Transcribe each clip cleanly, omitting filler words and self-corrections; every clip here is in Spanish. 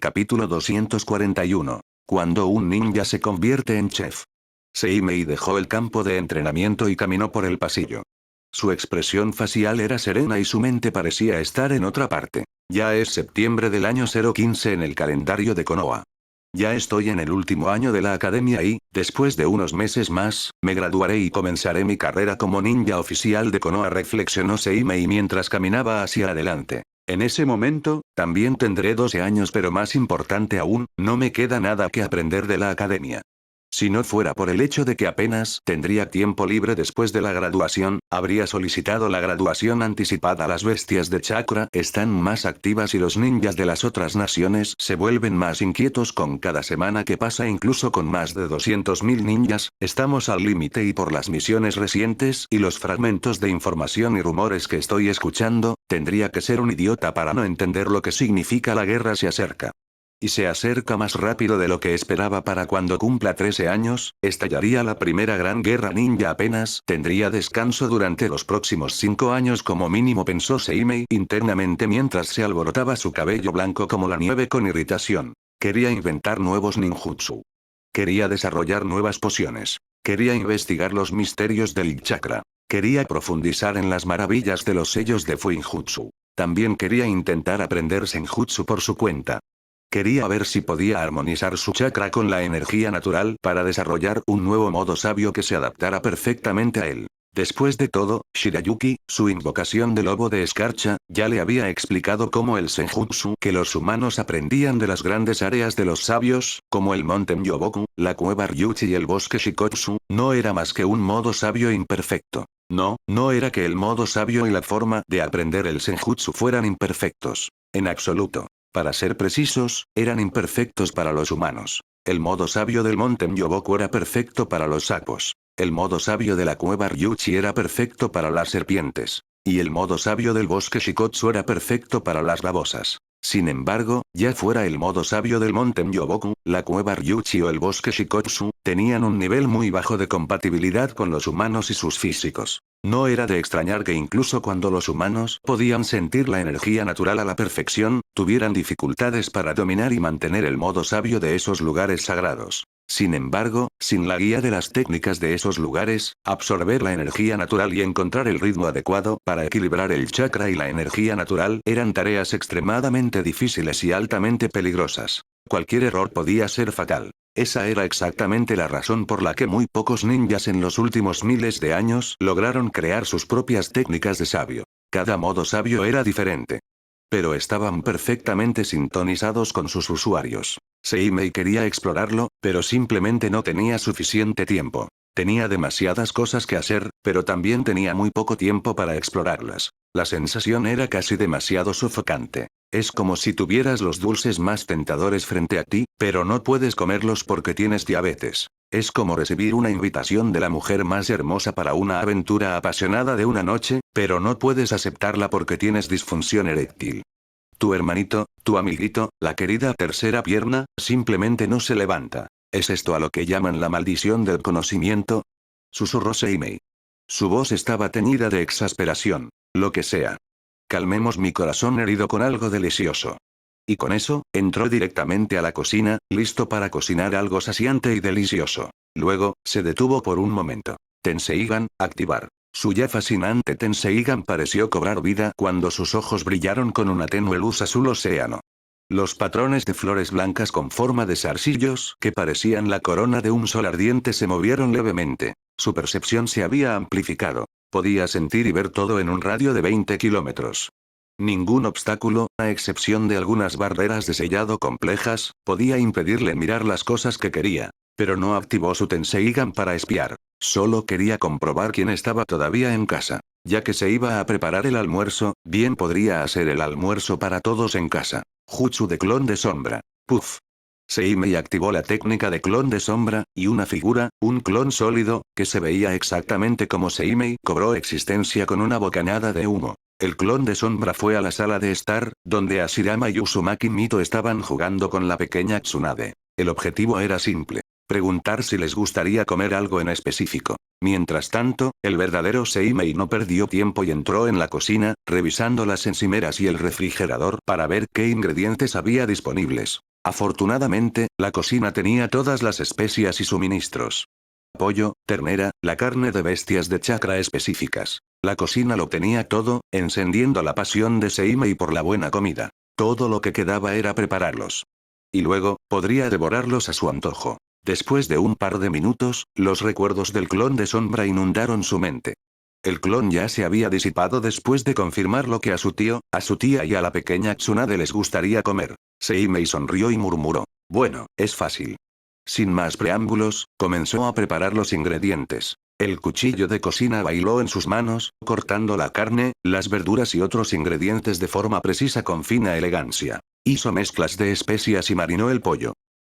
Capítulo 241. Cuando un ninja se convierte en chef. Seimei dejó el campo de entrenamiento y caminó por el pasillo. Su expresión facial era serena y su mente parecía estar en otra parte. Ya es septiembre del año 015 en el calendario de Konoha. Ya estoy en el último año de la academia y, después de unos meses más, me graduaré y comenzaré mi carrera como ninja oficial de Konoha, reflexionó Seimei mientras caminaba hacia adelante. En ese momento, también tendré 12 años, pero más importante aún, no me queda nada que aprender de la academia. Si no fuera por el hecho de que apenas tendría tiempo libre después de la graduación, habría solicitado la graduación anticipada. Las bestias de chakra están más activas y los ninjas de las otras naciones se vuelven más inquietos con cada semana que pasa, incluso con más de 200.000 ninjas, estamos al límite, y por las misiones recientes y los fragmentos de información y rumores que estoy escuchando, tendría que ser un idiota para no entender lo que significa la guerra se acerca. Y se acerca más rápido de lo que esperaba. Para cuando cumpla 13 años, estallaría la primera gran guerra ninja. Apenas tendría descanso durante los próximos 5 años como mínimo, pensó Seimei internamente mientras se alborotaba su cabello blanco como la nieve con irritación. Quería inventar nuevos ninjutsu. Quería desarrollar nuevas pociones. Quería investigar los misterios del chakra. Quería profundizar en las maravillas de los sellos de Fuinjutsu. También quería intentar aprender Senjutsu por su cuenta. Quería ver si podía armonizar su chakra con la energía natural para desarrollar un nuevo modo sabio que se adaptara perfectamente a él. Después de todo, Shirayuki, su invocación de lobo de escarcha, ya le había explicado cómo el Senjutsu que los humanos aprendían de las grandes áreas de los sabios, como el monte Myoboku, la cueva Ryuchi y el bosque Shikotsu, no era más que un modo sabio imperfecto. No era que el modo sabio y la forma de aprender el Senjutsu fueran imperfectos. En absoluto. Para ser precisos, eran imperfectos para los humanos. El modo sabio del monte Myoboku era perfecto para los sapos. El modo sabio de la cueva Ryuchi era perfecto para las serpientes. Y el modo sabio del bosque Shikotsu era perfecto para las babosas. Sin embargo, ya fuera el modo sabio del monte Myoboku, la cueva Ryuchi o el bosque Shikotsu, tenían un nivel muy bajo de compatibilidad con los humanos y sus físicos. No era de extrañar que incluso cuando los humanos podían sentir la energía natural a la perfección, tuvieran dificultades para dominar y mantener el modo sabio de esos lugares sagrados. Sin embargo, sin la guía de las técnicas de esos lugares, absorber la energía natural y encontrar el ritmo adecuado para equilibrar el chakra y la energía natural eran tareas extremadamente difíciles y altamente peligrosas. Cualquier error podía ser fatal. Esa era exactamente la razón por la que muy pocos ninjas en los últimos miles de años lograron crear sus propias técnicas de sabio. Cada modo sabio era diferente. Pero estaban perfectamente sintonizados con sus usuarios. Seimei quería explorarlo, pero simplemente no tenía suficiente tiempo. Tenía demasiadas cosas que hacer, pero también tenía muy poco tiempo para explorarlas. La sensación era casi demasiado sofocante. Es como si tuvieras los dulces más tentadores frente a ti, pero no puedes comerlos porque tienes diabetes. Es como recibir una invitación de la mujer más hermosa para una aventura apasionada de una noche, pero no puedes aceptarla porque tienes disfunción eréctil. Tu hermanito, tu amiguito, la querida tercera pierna, simplemente no se levanta. ¿Es esto a lo que llaman la maldición del conocimiento? Susurró Seimei. Su voz estaba teñida de exasperación. Lo que sea. Calmemos mi corazón herido con algo delicioso. Y con eso, entró directamente a la cocina, listo para cocinar algo saciante y delicioso. Luego, se detuvo por un momento. Tenseigan, activar. Su ya fascinante Tenseigan pareció cobrar vida cuando sus ojos brillaron con una tenue luz azul océano. Los patrones de flores blancas con forma de zarcillos que parecían la corona de un sol ardiente se movieron levemente. Su percepción se había amplificado. Podía sentir y ver todo en un radio de 20 kilómetros. Ningún obstáculo, a excepción de algunas barreras de sellado complejas, podía impedirle mirar las cosas que quería. Pero no activó su Tenseigan para espiar. Solo quería comprobar quién estaba todavía en casa. Ya que se iba a preparar el almuerzo, bien podría hacer el almuerzo para todos en casa. Jutsu de clon de sombra. Puff. Seimei activó la técnica de clon de sombra, y una figura, un clon sólido, que se veía exactamente como Seimei, cobró existencia con una bocanada de humo. El clon de sombra fue a la sala de estar, donde Ashirama y Uzumaki Mito estaban jugando con la pequeña Tsunade. El objetivo era simple. Preguntar si les gustaría comer algo en específico. Mientras tanto, el verdadero Seimei no perdió tiempo y entró en la cocina, revisando las encimeras y el refrigerador para ver qué ingredientes había disponibles. Afortunadamente, la cocina tenía todas las especias y suministros. Pollo, ternera, la carne de bestias de chakra específicas. La cocina lo tenía todo, encendiendo la pasión de Seimei por la buena comida. Todo lo que quedaba era prepararlos. Y luego, podría devorarlos a su antojo. Después de un par de minutos, los recuerdos del clon de sombra inundaron su mente. El clon ya se había disipado después de confirmar lo que a su tío, a su tía y a la pequeña Tsunade les gustaría comer. Seimei sonrió y murmuró. Bueno, es fácil. Sin más preámbulos, comenzó a preparar los ingredientes. El cuchillo de cocina bailó en sus manos, cortando la carne, las verduras y otros ingredientes de forma precisa con fina elegancia. Hizo mezclas de especias y marinó el pollo.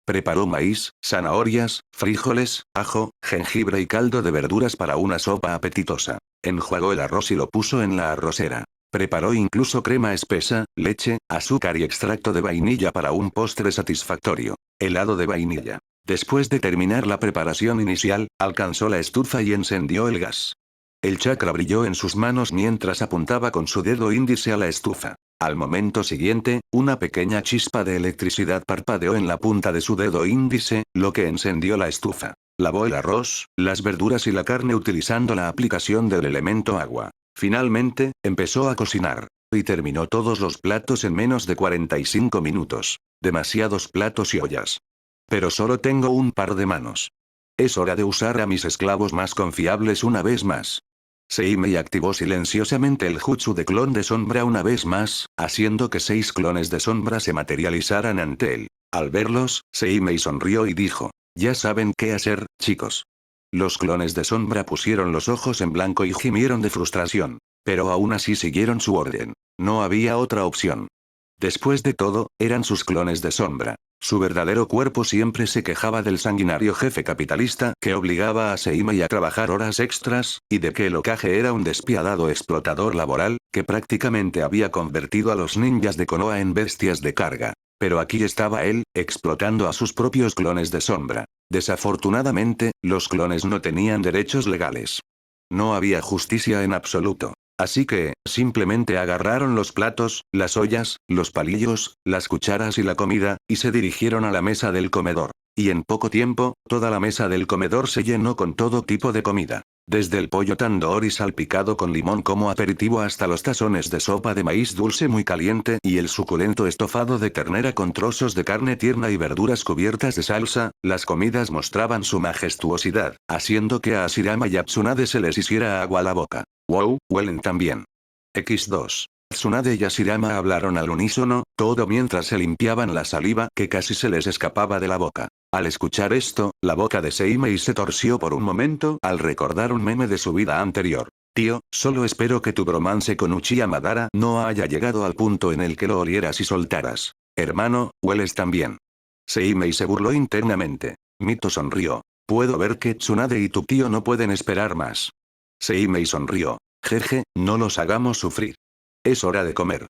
Preparó maíz, zanahorias, frijoles, ajo, jengibre y caldo de verduras para una sopa apetitosa. Enjuagó el arroz y lo puso en la arrocera. Preparó incluso crema espesa, leche, azúcar y extracto de vainilla para un postre satisfactorio. Helado de vainilla. Después de terminar la preparación inicial, alcanzó la estufa y encendió el gas. El chakra brilló en sus manos mientras apuntaba con su dedo índice a la estufa. Al momento siguiente, una pequeña chispa de electricidad parpadeó en la punta de su dedo índice, lo que encendió la estufa. Lavó el arroz, las verduras y la carne utilizando la aplicación del elemento agua. Finalmente, empezó a cocinar. Y terminó todos los platos en menos de 45 minutos. Demasiados platos y ollas. Pero solo tengo un par de manos. Es hora de usar a mis esclavos más confiables una vez más. Seimei activó silenciosamente el jutsu de clon de sombra una vez más, haciendo que 6 clones de sombra se materializaran ante él. Al verlos, Seimei sonrió y dijo, ya saben qué hacer, chicos. Los clones de sombra pusieron los ojos en blanco y gimieron de frustración. Pero aún así siguieron su orden. No había otra opción. Después de todo, eran sus clones de sombra. Su verdadero cuerpo siempre se quejaba del sanguinario jefe capitalista que obligaba a Seimei a trabajar horas extras, y de que el Hokage era un despiadado explotador laboral, que prácticamente había convertido a los ninjas de Konoha en bestias de carga. Pero aquí estaba él, explotando a sus propios clones de sombra. Desafortunadamente, los clones no tenían derechos legales. No había justicia en absoluto. Así que, simplemente agarraron los platos, las ollas, los palillos, las cucharas y la comida, y se dirigieron a la mesa del comedor. Y en poco tiempo, toda la mesa del comedor se llenó con todo tipo de comida. Desde el pollo tandoori salpicado con limón como aperitivo hasta los tazones de sopa de maíz dulce muy caliente y el suculento estofado de ternera con trozos de carne tierna y verduras cubiertas de salsa, las comidas mostraban su majestuosidad, haciendo que a Hashirama y a Tsunade se les hiciera agua a la boca. Wow, huelen también. X2. Tsunade y Hashirama hablaron al unísono, todo mientras se limpiaban la saliva que casi se les escapaba de la boca. Al escuchar esto, la boca de Seimei se torció por un momento al recordar un meme de su vida anterior. Tío, solo espero que tu bromance con Uchiha Madara no haya llegado al punto en el que lo olieras y soltaras. Hermano, hueles también. Seimei se burló internamente. Mito sonrió. Puedo ver que Tsunade y tu tío no pueden esperar más. Seimei sonrió. Jeje, no los hagamos sufrir. Es hora de comer.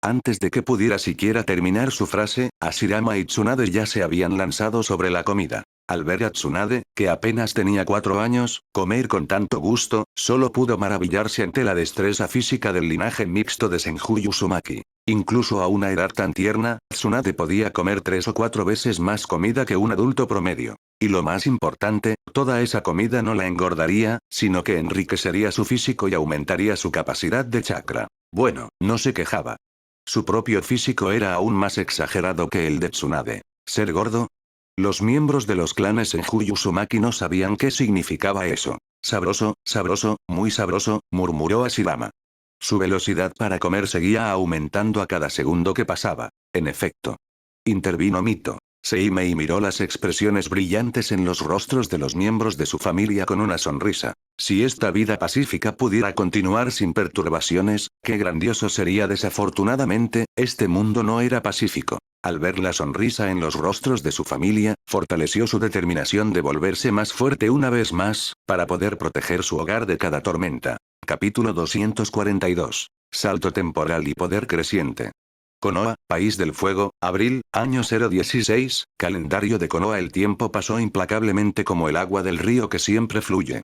Antes de que pudiera siquiera terminar su frase, Hashirama y Tsunade ya se habían lanzado sobre la comida. Al ver a Tsunade, que apenas tenía 4 años, comer con tanto gusto, solo pudo maravillarse ante la destreza física del linaje mixto de Senju Uzumaki. Incluso a una edad tan tierna, Tsunade podía comer 3 o 4 veces más comida que un adulto promedio. Y lo más importante, toda esa comida no la engordaría, sino que enriquecería su físico y aumentaría su capacidad de chakra. Bueno, no se quejaba. Su propio físico era aún más exagerado que el de Tsunade. ¿Ser gordo? Los miembros de los clanes Senju y Uzumaki no sabían qué significaba eso. Sabroso, sabroso, muy sabroso, murmuró Hashirama. Su velocidad para comer seguía aumentando a cada segundo que pasaba. En efecto. Intervino Mito. Seimei miró las expresiones brillantes en los rostros de los miembros de su familia con una sonrisa. Si esta vida pacífica pudiera continuar sin perturbaciones, qué grandioso sería. Desafortunadamente, este mundo no era pacífico. Al ver la sonrisa en los rostros de su familia, fortaleció su determinación de volverse más fuerte una vez más, para poder proteger su hogar de cada tormenta. Capítulo 242. Salto temporal y poder creciente. Konoha, País del Fuego, abril, año 016, calendario de Konoha. El tiempo pasó implacablemente como el agua del río que siempre fluye.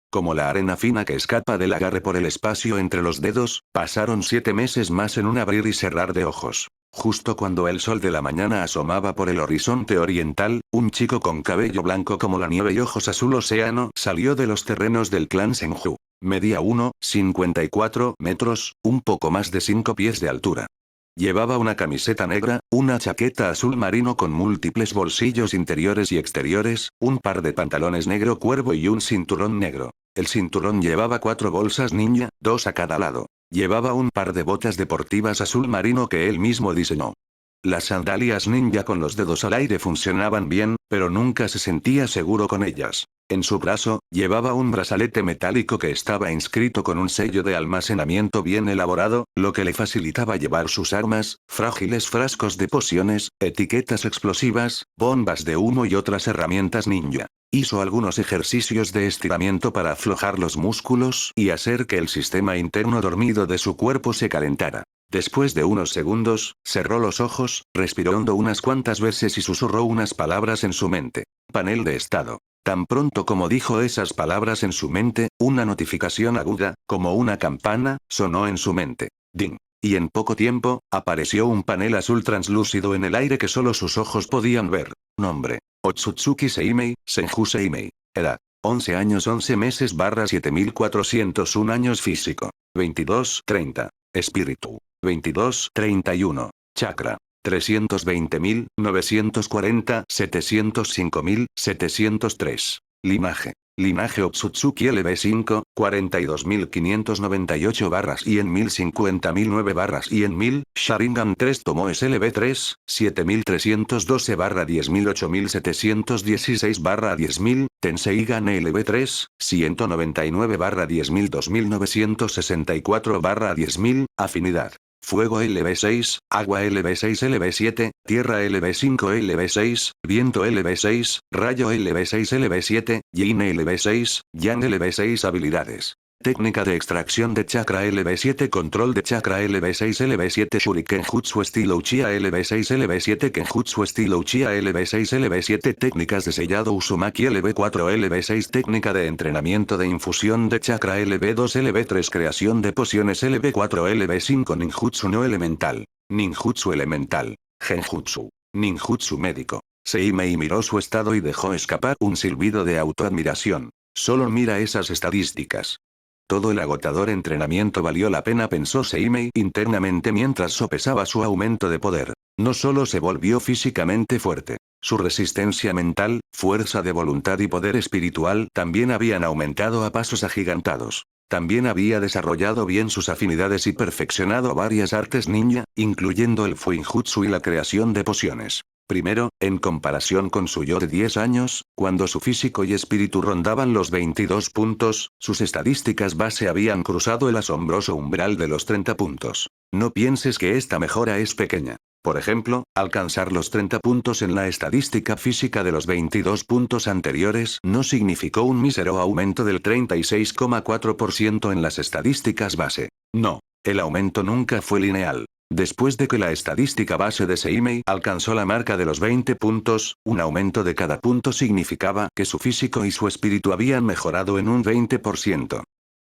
Como la arena fina que escapa del agarre por el espacio entre los dedos, pasaron 7 meses más en un abrir y cerrar de ojos. Justo cuando el sol de la mañana asomaba por el horizonte oriental, un chico con cabello blanco como la nieve y ojos azul océano salió de los terrenos del clan Senju. Medía 1,54 metros, un poco más de 5 pies de altura. Llevaba una camiseta negra, una chaqueta azul marino con múltiples bolsillos interiores y exteriores, un par de pantalones negro cuervo y un cinturón negro. El cinturón llevaba 4 bolsas ninja, 2 a cada lado. Llevaba un par de botas deportivas azul marino que él mismo diseñó. Las sandalias ninja con los dedos al aire funcionaban bien, pero nunca se sentía seguro con ellas. En su brazo, llevaba un brazalete metálico que estaba inscrito con un sello de almacenamiento bien elaborado, lo que le facilitaba llevar sus armas, frágiles frascos de pociones, etiquetas explosivas, bombas de humo y otras herramientas ninja. Hizo algunos ejercicios de estiramiento para aflojar los músculos y hacer que el sistema interno dormido de su cuerpo se calentara. Después de unos segundos, cerró los ojos, respiró hondo unas cuantas veces y susurró unas palabras en su mente. Panel de estado. Tan pronto como dijo esas palabras en su mente, una notificación aguda, como una campana, sonó en su mente. Ding. Y en poco tiempo, apareció un panel azul translúcido en el aire que solo sus ojos podían ver. Nombre. Otsutsuki Seimei, Senju Seimei. Edad. 11 años 11 meses / 7401 años físico. 22-30. Espíritu. 22-31. Chakra. 320.940, 705.703. Linaje. Linaje Otsutsuki LB5, 42.598 / 100.050.009 / 100.000, Sharingan 3 Tomoes LB3, 7.312 / 10.000 8.716 / 10.000, Tenseigan LB3, 199 / 10.000 2.964 / 10.000, Afinidad. Fuego LB6, agua LB6 LB7, tierra LB5 LB6, viento LB6, rayo LB6 LB7, yin LB6, yang LB6 habilidades. Técnica de extracción de chakra LB7 control de chakra LB6 LB7 Shuriken Jutsu estilo Uchiha LB6 LB7 Kenjutsu estilo Uchiha LB6 LB7 técnicas de sellado Uzumaki LB4 LB6 técnica de entrenamiento de infusión de chakra LB2 LB3 creación de pociones LB4 LB5 Ninjutsu no elemental. Ninjutsu elemental. Genjutsu. Ninjutsu médico. Seimei miró su estado y dejó escapar un silbido de autoadmiración. Solo mira esas estadísticas. Todo el agotador entrenamiento valió la pena, pensó Seimei internamente mientras sopesaba su aumento de poder. No solo se volvió físicamente fuerte, su resistencia mental, fuerza de voluntad y poder espiritual también habían aumentado a pasos agigantados. También había desarrollado bien sus afinidades y perfeccionado varias artes ninja, incluyendo el Fuinjutsu y la creación de pociones. Primero, en comparación con su yo de 10 años, cuando su físico y espíritu rondaban los 22 puntos, sus estadísticas base habían cruzado el asombroso umbral de los 30 puntos. No pienses que esta mejora es pequeña. Por ejemplo, alcanzar los 30 puntos en la estadística física de los 22 puntos anteriores no significó un mísero aumento del 36,4% en las estadísticas base. No, el aumento nunca fue lineal. Después de que la estadística base de Seimei alcanzó la marca de los 20 puntos, un aumento de cada punto significaba que su físico y su espíritu habían mejorado en un 20%.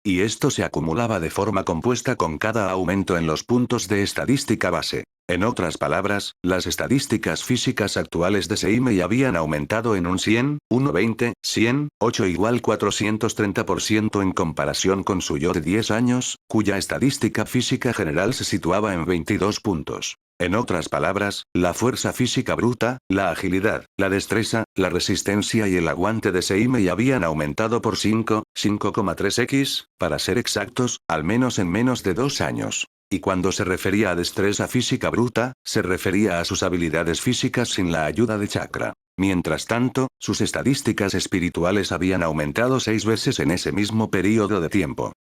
Y esto se acumulaba de forma compuesta con cada aumento en los puntos de estadística base. En otras palabras, las estadísticas físicas actuales de Seimei habían aumentado en un 100, 120, 100, 8 igual 430% en comparación con su yo de 10 años, cuya estadística física general se situaba en 22 puntos. En otras palabras, la fuerza física bruta, la agilidad, la destreza, la resistencia y el aguante de Seimei habían aumentado por 5,3x, para ser exactos, al menos en menos de 2 años. Y cuando se refería a destreza física bruta, se refería a sus habilidades físicas sin la ayuda de chakra. Mientras tanto, sus estadísticas espirituales habían aumentado 6 veces en ese mismo periodo de tiempo.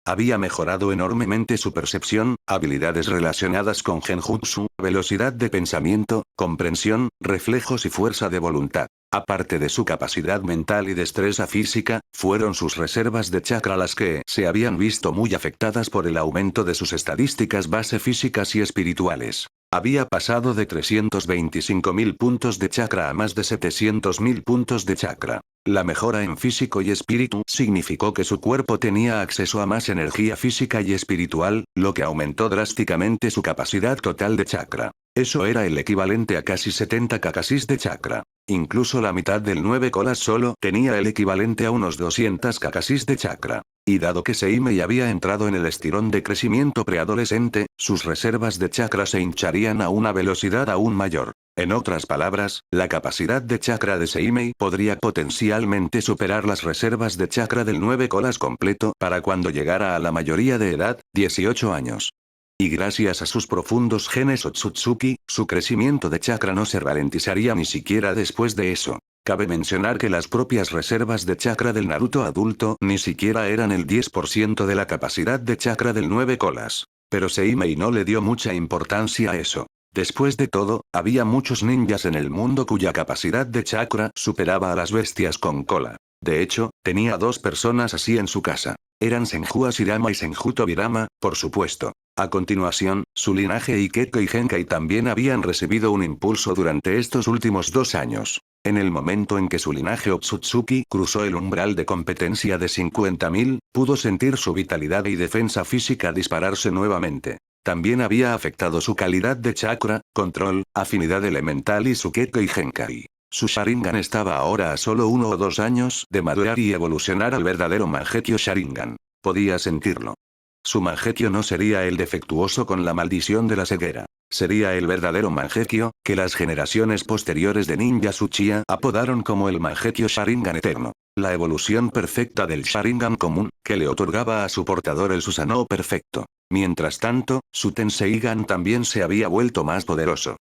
Había mejorado enormemente su percepción, habilidades relacionadas con genjutsu, velocidad de pensamiento, comprensión, reflejos y fuerza de voluntad. Aparte de su capacidad mental y destreza física, fueron sus reservas de chakra las que se habían visto muy afectadas por el aumento de sus estadísticas base físicas y espirituales. Había pasado de 325.000 puntos de chakra a más de 700.000 puntos de chakra. La mejora en físico y espíritu significó que su cuerpo tenía acceso a más energía física y espiritual, lo que aumentó drásticamente su capacidad total de chakra. Eso era el equivalente a casi 70 kakasis de chakra. Incluso la mitad del 9 colas solo tenía el equivalente a unos 200 kakasis de chakra. Y dado que Seimei había entrado en el estirón de crecimiento preadolescente, sus reservas de chakra se hincharían a una velocidad aún mayor. En otras palabras, la capacidad de chakra de Seimei podría potencialmente superar las reservas de chakra del 9 colas completo para cuando llegara a la mayoría de edad, 18 años. Y gracias a sus profundos genes Otsutsuki, su crecimiento de chakra no se ralentizaría ni siquiera después de eso. Cabe mencionar que las propias reservas de chakra del Naruto adulto ni siquiera eran el 10% de la capacidad de chakra del 9 colas. Pero Seimei no le dio mucha importancia a eso. Después de todo, había muchos ninjas en el mundo cuya capacidad de chakra superaba a las bestias con cola. De hecho, tenía 2 personas así en su casa. Eran Senju Ashirama y Senju Tobirama, por supuesto. A continuación, su linaje Ikeko y Genkai también habían recibido un impulso durante estos últimos 2 años. En el momento en que su linaje Otsutsuki cruzó el umbral de competencia de 50.000, pudo sentir su vitalidad y defensa física dispararse nuevamente. También había afectado su calidad de chakra, control, afinidad elemental y su Keko y Genkai. Su Sharingan estaba ahora a solo 1 o 2 años de madurar y evolucionar al verdadero Mangekyo Sharingan. Podía sentirlo. Su Mangekyo no sería el defectuoso con la maldición de la ceguera. Sería el verdadero Mangekyo, que las generaciones posteriores de ninjas Uchiha apodaron como el Mangekyo Sharingan eterno. La evolución perfecta del Sharingan común, que le otorgaba a su portador el Susanoo perfecto. Mientras tanto, su Tenseigan también se había vuelto más poderoso.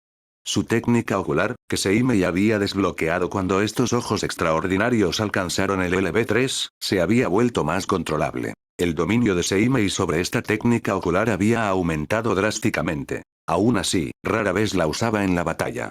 Su técnica ocular, que Seimei había desbloqueado cuando estos ojos extraordinarios alcanzaron el LV3, se había vuelto más controlable. El dominio de Seimei sobre esta técnica ocular había aumentado drásticamente. Aún así, rara vez la usaba en la batalla.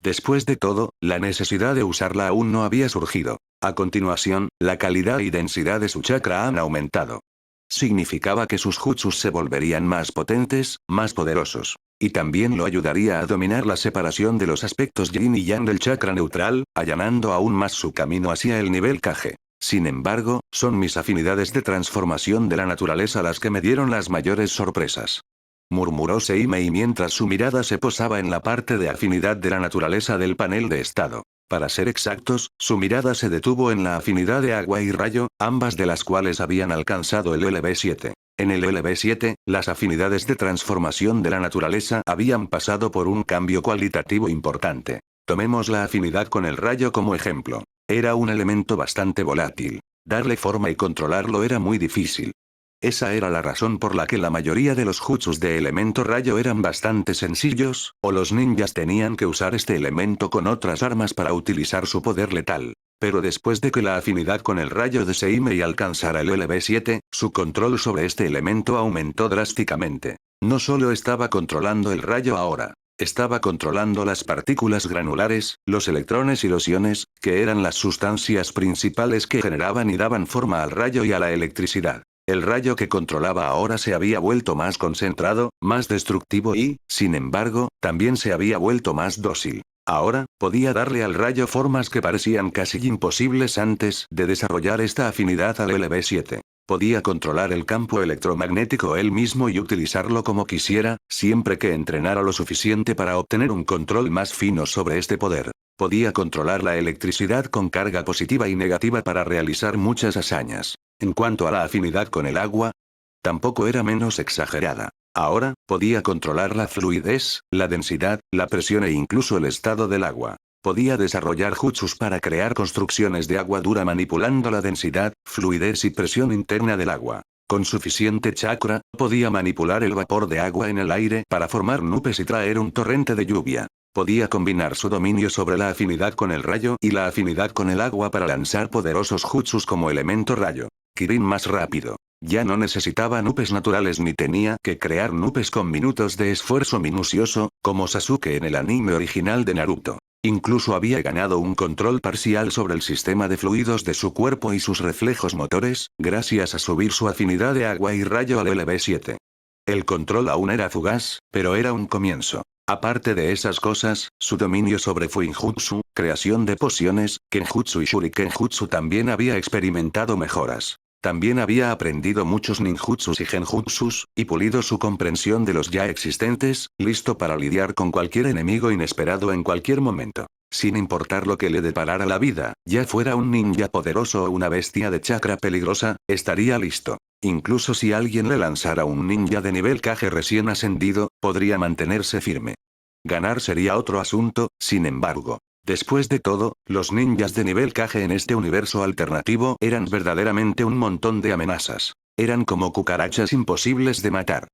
Después de todo, la necesidad de usarla aún no había surgido. A continuación, la calidad y densidad de su chakra han aumentado. Significaba que sus jutsus se volverían más potentes, más poderosos. Y también lo ayudaría a dominar la separación de los aspectos yin y yang del chakra neutral, allanando aún más su camino hacia el nivel Kage. Sin embargo, son mis afinidades de transformación de la naturaleza las que me dieron las mayores sorpresas. Murmuró Seimei mientras su mirada se posaba en la parte de afinidad de la naturaleza del panel de estado. Para ser exactos, su mirada se detuvo en la afinidad de agua y rayo, ambas de las cuales habían alcanzado el LV7. En el LV7, las afinidades de transformación de la naturaleza habían pasado por un cambio cualitativo importante. Tomemos la afinidad con el rayo como ejemplo. Era un elemento bastante volátil. Darle forma y controlarlo era muy difícil. Esa era la razón por la que la mayoría de los jutsus de elemento rayo eran bastante sencillos, o los ninjas tenían que usar este elemento con otras armas para utilizar su poder letal. Pero después de que la afinidad con el rayo de Seimei alcanzara el LV7, su control sobre este elemento aumentó drásticamente. No solo estaba controlando el rayo ahora. Estaba controlando las partículas granulares, los electrones y los iones, que eran las sustancias principales que generaban y daban forma al rayo y a la electricidad. El rayo que controlaba ahora se había vuelto más concentrado, más destructivo y, sin embargo, también se había vuelto más dócil. Ahora, podía darle al rayo formas que parecían casi imposibles antes de desarrollar esta afinidad al LV7. Podía controlar el campo electromagnético él mismo y utilizarlo como quisiera, siempre que entrenara lo suficiente para obtener un control más fino sobre este poder. Podía controlar la electricidad con carga positiva y negativa para realizar muchas hazañas. En cuanto a la afinidad con el agua, tampoco era menos exagerada. Ahora, podía controlar la fluidez, la densidad, la presión e incluso el estado del agua. Podía desarrollar jutsus para crear construcciones de agua dura manipulando la densidad, fluidez y presión interna del agua. Con suficiente chakra, podía manipular el vapor de agua en el aire para formar nubes y traer un torrente de lluvia. Podía combinar su dominio sobre la afinidad con el rayo y la afinidad con el agua para lanzar poderosos jutsus como elemento rayo. Kirin más rápido. Ya no necesitaba nubes naturales ni tenía que crear nubes con minutos de esfuerzo minucioso, como Sasuke en el anime original de Naruto. Incluso había ganado un control parcial sobre el sistema de fluidos de su cuerpo y sus reflejos motores, gracias a subir su afinidad de agua y rayo al LB7. El control aún era fugaz, pero era un comienzo. Aparte de esas cosas, su dominio sobre Fuinjutsu, creación de pociones, Kenjutsu y Shurikenjutsu también había experimentado mejoras. También había aprendido muchos ninjutsus y genjutsus, y pulido su comprensión de los ya existentes, listo para lidiar con cualquier enemigo inesperado en cualquier momento. Sin importar lo que le deparara la vida, ya fuera un ninja poderoso o una bestia de chakra peligrosa, estaría listo. Incluso si alguien le lanzara un ninja de nivel Kage recién ascendido, podría mantenerse firme. Ganar sería otro asunto, sin embargo. Después de todo, los ninjas de nivel Kage en este universo alternativo eran verdaderamente un montón de amenazas. Eran como cucarachas imposibles de matar.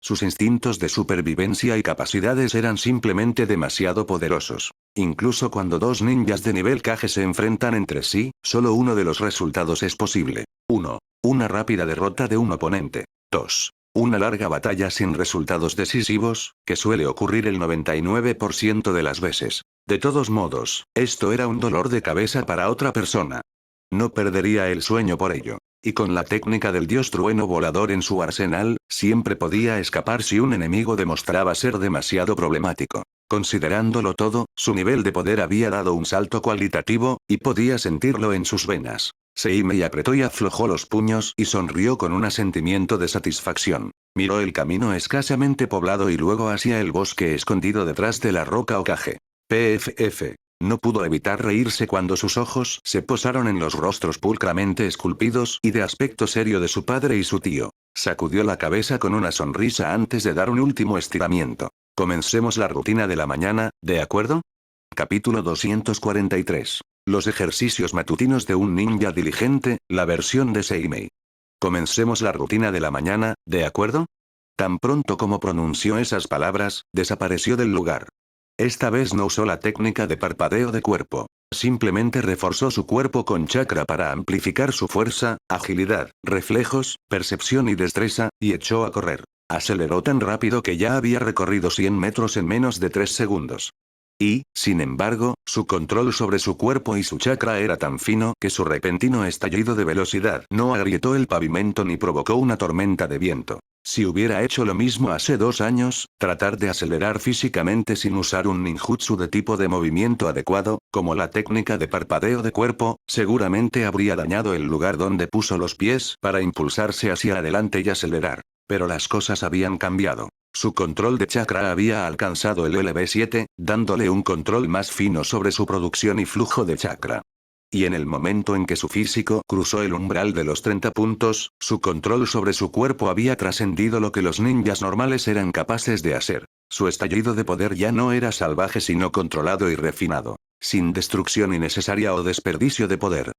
Sus instintos de supervivencia y capacidades eran simplemente demasiado poderosos. Incluso cuando dos ninjas de nivel Kage se enfrentan entre sí, solo uno de los resultados es posible. 1. Una rápida derrota de un oponente. 2. Una larga batalla sin resultados decisivos, que suele ocurrir el 99% de las veces. De todos modos, esto era un dolor de cabeza para otra persona. No perdería el sueño por ello. Y con la técnica del dios trueno volador en su arsenal, siempre podía escapar si un enemigo demostraba ser demasiado problemático. Considerándolo todo, su nivel de poder había dado un salto cualitativo, y podía sentirlo en sus venas. Seimei apretó y aflojó los puños y sonrió con un asentimiento de satisfacción. Miró el camino escasamente poblado y luego hacia el bosque escondido detrás de la roca Hokage. PFF. No pudo evitar reírse cuando sus ojos se posaron en los rostros pulcramente esculpidos y de aspecto serio de su padre y su tío. Sacudió la cabeza con una sonrisa antes de dar un último estiramiento. Comencemos la rutina de la mañana, ¿de acuerdo? Capítulo 243. Los ejercicios matutinos de un ninja diligente, la versión de Seimei. Comencemos la rutina de la mañana, ¿de acuerdo? Tan pronto como pronunció esas palabras, desapareció del lugar. Esta vez no usó la técnica de parpadeo de cuerpo. Simplemente reforzó su cuerpo con chakra para amplificar su fuerza, agilidad, reflejos, percepción y destreza, y echó a correr. Aceleró tan rápido que ya había recorrido 100 metros en menos de 3 segundos. Y, sin embargo, su control sobre su cuerpo y su chakra era tan fino que su repentino estallido de velocidad no agrietó el pavimento ni provocó una tormenta de viento. Si hubiera hecho lo mismo hace 2 años, tratar de acelerar físicamente sin usar un ninjutsu de tipo de movimiento adecuado, como la técnica de parpadeo de cuerpo, seguramente habría dañado el lugar donde puso los pies para impulsarse hacia adelante y acelerar. Pero las cosas habían cambiado. Su control de chakra había alcanzado el LB7, dándole un control más fino sobre su producción y flujo de chakra. Y en el momento en que su físico cruzó el umbral de los 30 puntos, su control sobre su cuerpo había trascendido lo que los ninjas normales eran capaces de hacer. Su estallido de poder ya no era salvaje sino controlado y refinado, sin destrucción innecesaria o desperdicio de poder.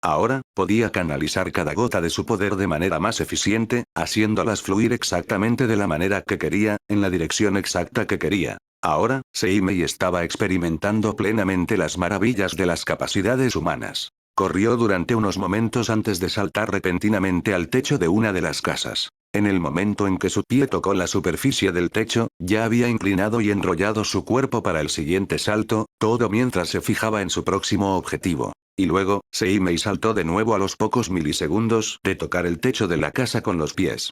Ahora, podía canalizar cada gota de su poder de manera más eficiente, haciéndolas fluir exactamente de la manera que quería, en la dirección exacta que quería. Ahora, Seimei estaba experimentando plenamente las maravillas de las capacidades humanas. Corrió durante unos momentos antes de saltar repentinamente al techo de una de las casas. En el momento en que su pie tocó la superficie del techo, ya había inclinado y enrollado su cuerpo para el siguiente salto, todo mientras se fijaba en su próximo objetivo. Y luego, Seimei saltó de nuevo a los pocos milisegundos de tocar el techo de la casa con los pies.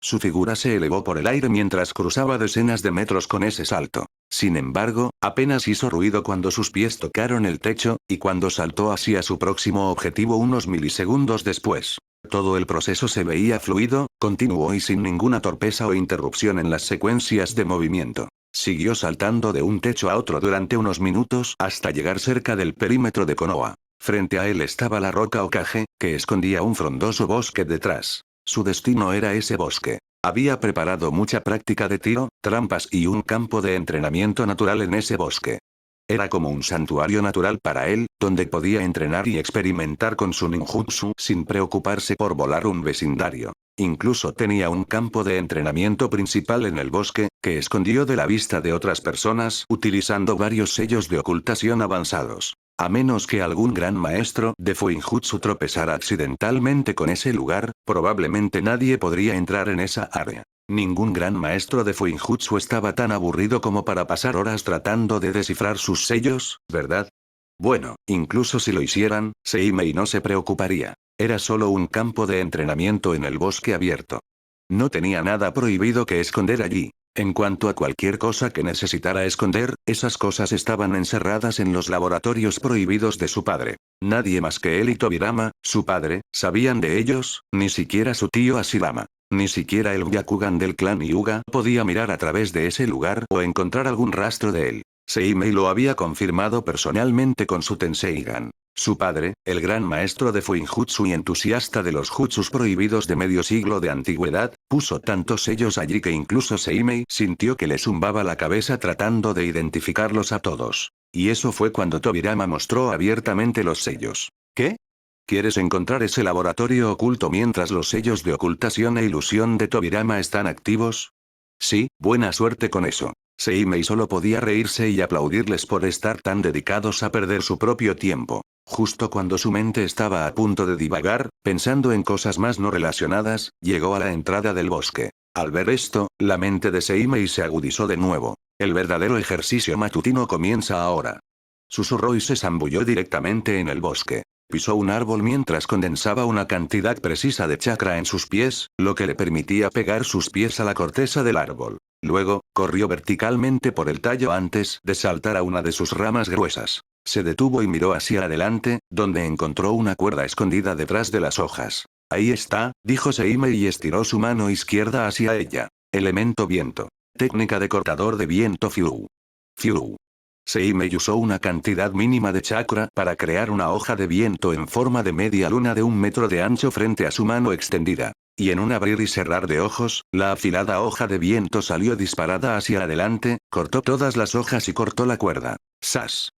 Su figura se elevó por el aire mientras cruzaba decenas de metros con ese salto. Sin embargo, apenas hizo ruido cuando sus pies tocaron el techo, y cuando saltó hacia su próximo objetivo unos milisegundos después. Todo el proceso se veía fluido, continuo y sin ninguna torpeza o interrupción en las secuencias de movimiento. Siguió saltando de un techo a otro durante unos minutos hasta llegar cerca del perímetro de Konoha. Frente a él estaba la roca Hokage, que escondía un frondoso bosque detrás. Su destino era ese bosque. Había preparado mucha práctica de tiro, trampas y un campo de entrenamiento natural en ese bosque. Era como un santuario natural para él, donde podía entrenar y experimentar con su ninjutsu sin preocuparse por volar un vecindario. Incluso tenía un campo de entrenamiento principal en el bosque, que escondió de la vista de otras personas utilizando varios sellos de ocultación avanzados. A menos que algún gran maestro de Fuinjutsu tropezara accidentalmente con ese lugar, probablemente nadie podría entrar en esa área. Ningún gran maestro de Fuinjutsu estaba tan aburrido como para pasar horas tratando de descifrar sus sellos, ¿verdad? Bueno, incluso si lo hicieran, Seimei no se preocuparía. Era solo un campo de entrenamiento en el bosque abierto. No tenía nada prohibido que esconder allí. En cuanto a cualquier cosa que necesitara esconder, esas cosas estaban encerradas en los laboratorios prohibidos de su padre. Nadie más que él y Tobirama, su padre, sabían de ellos, ni siquiera su tío Ashirama. Ni siquiera el Byakugan del clan Hyuga podía mirar a través de ese lugar o encontrar algún rastro de él. Seimei lo había confirmado personalmente con su Tenseigan. Su padre, el gran maestro de Fuinjutsu y entusiasta de los jutsus prohibidos de medio siglo de antigüedad, puso tantos sellos allí que incluso Seimei sintió que le zumbaba la cabeza tratando de identificarlos a todos. Y eso fue cuando Tobirama mostró abiertamente los sellos. ¿Qué? ¿Quieres encontrar ese laboratorio oculto mientras los sellos de ocultación e ilusión de Tobirama están activos? Sí, buena suerte con eso. Seimei solo podía reírse y aplaudirles por estar tan dedicados a perder su propio tiempo. Justo cuando su mente estaba a punto de divagar, pensando en cosas más no relacionadas, llegó a la entrada del bosque. Al ver esto, la mente de Seimei se agudizó de nuevo. El verdadero ejercicio matutino comienza ahora. Susurró y se zambulló directamente en el bosque. Pisó un árbol mientras condensaba una cantidad precisa de chakra en sus pies, lo que le permitía pegar sus pies a la corteza del árbol. Luego, corrió verticalmente por el tallo antes de saltar a una de sus ramas gruesas. Se detuvo y miró hacia adelante, donde encontró una cuerda escondida detrás de las hojas. Ahí está, dijo Seimei y estiró su mano izquierda hacia ella. Elemento viento. Técnica de cortador de viento Fiu. Fiu. Seimei usó una cantidad mínima de chakra para crear una hoja de viento en forma de media luna de 1 metro de ancho frente a su mano extendida. Y en un abrir y cerrar de ojos, la afilada hoja de viento salió disparada hacia adelante, cortó todas las hojas y cortó la cuerda. ¡Sas!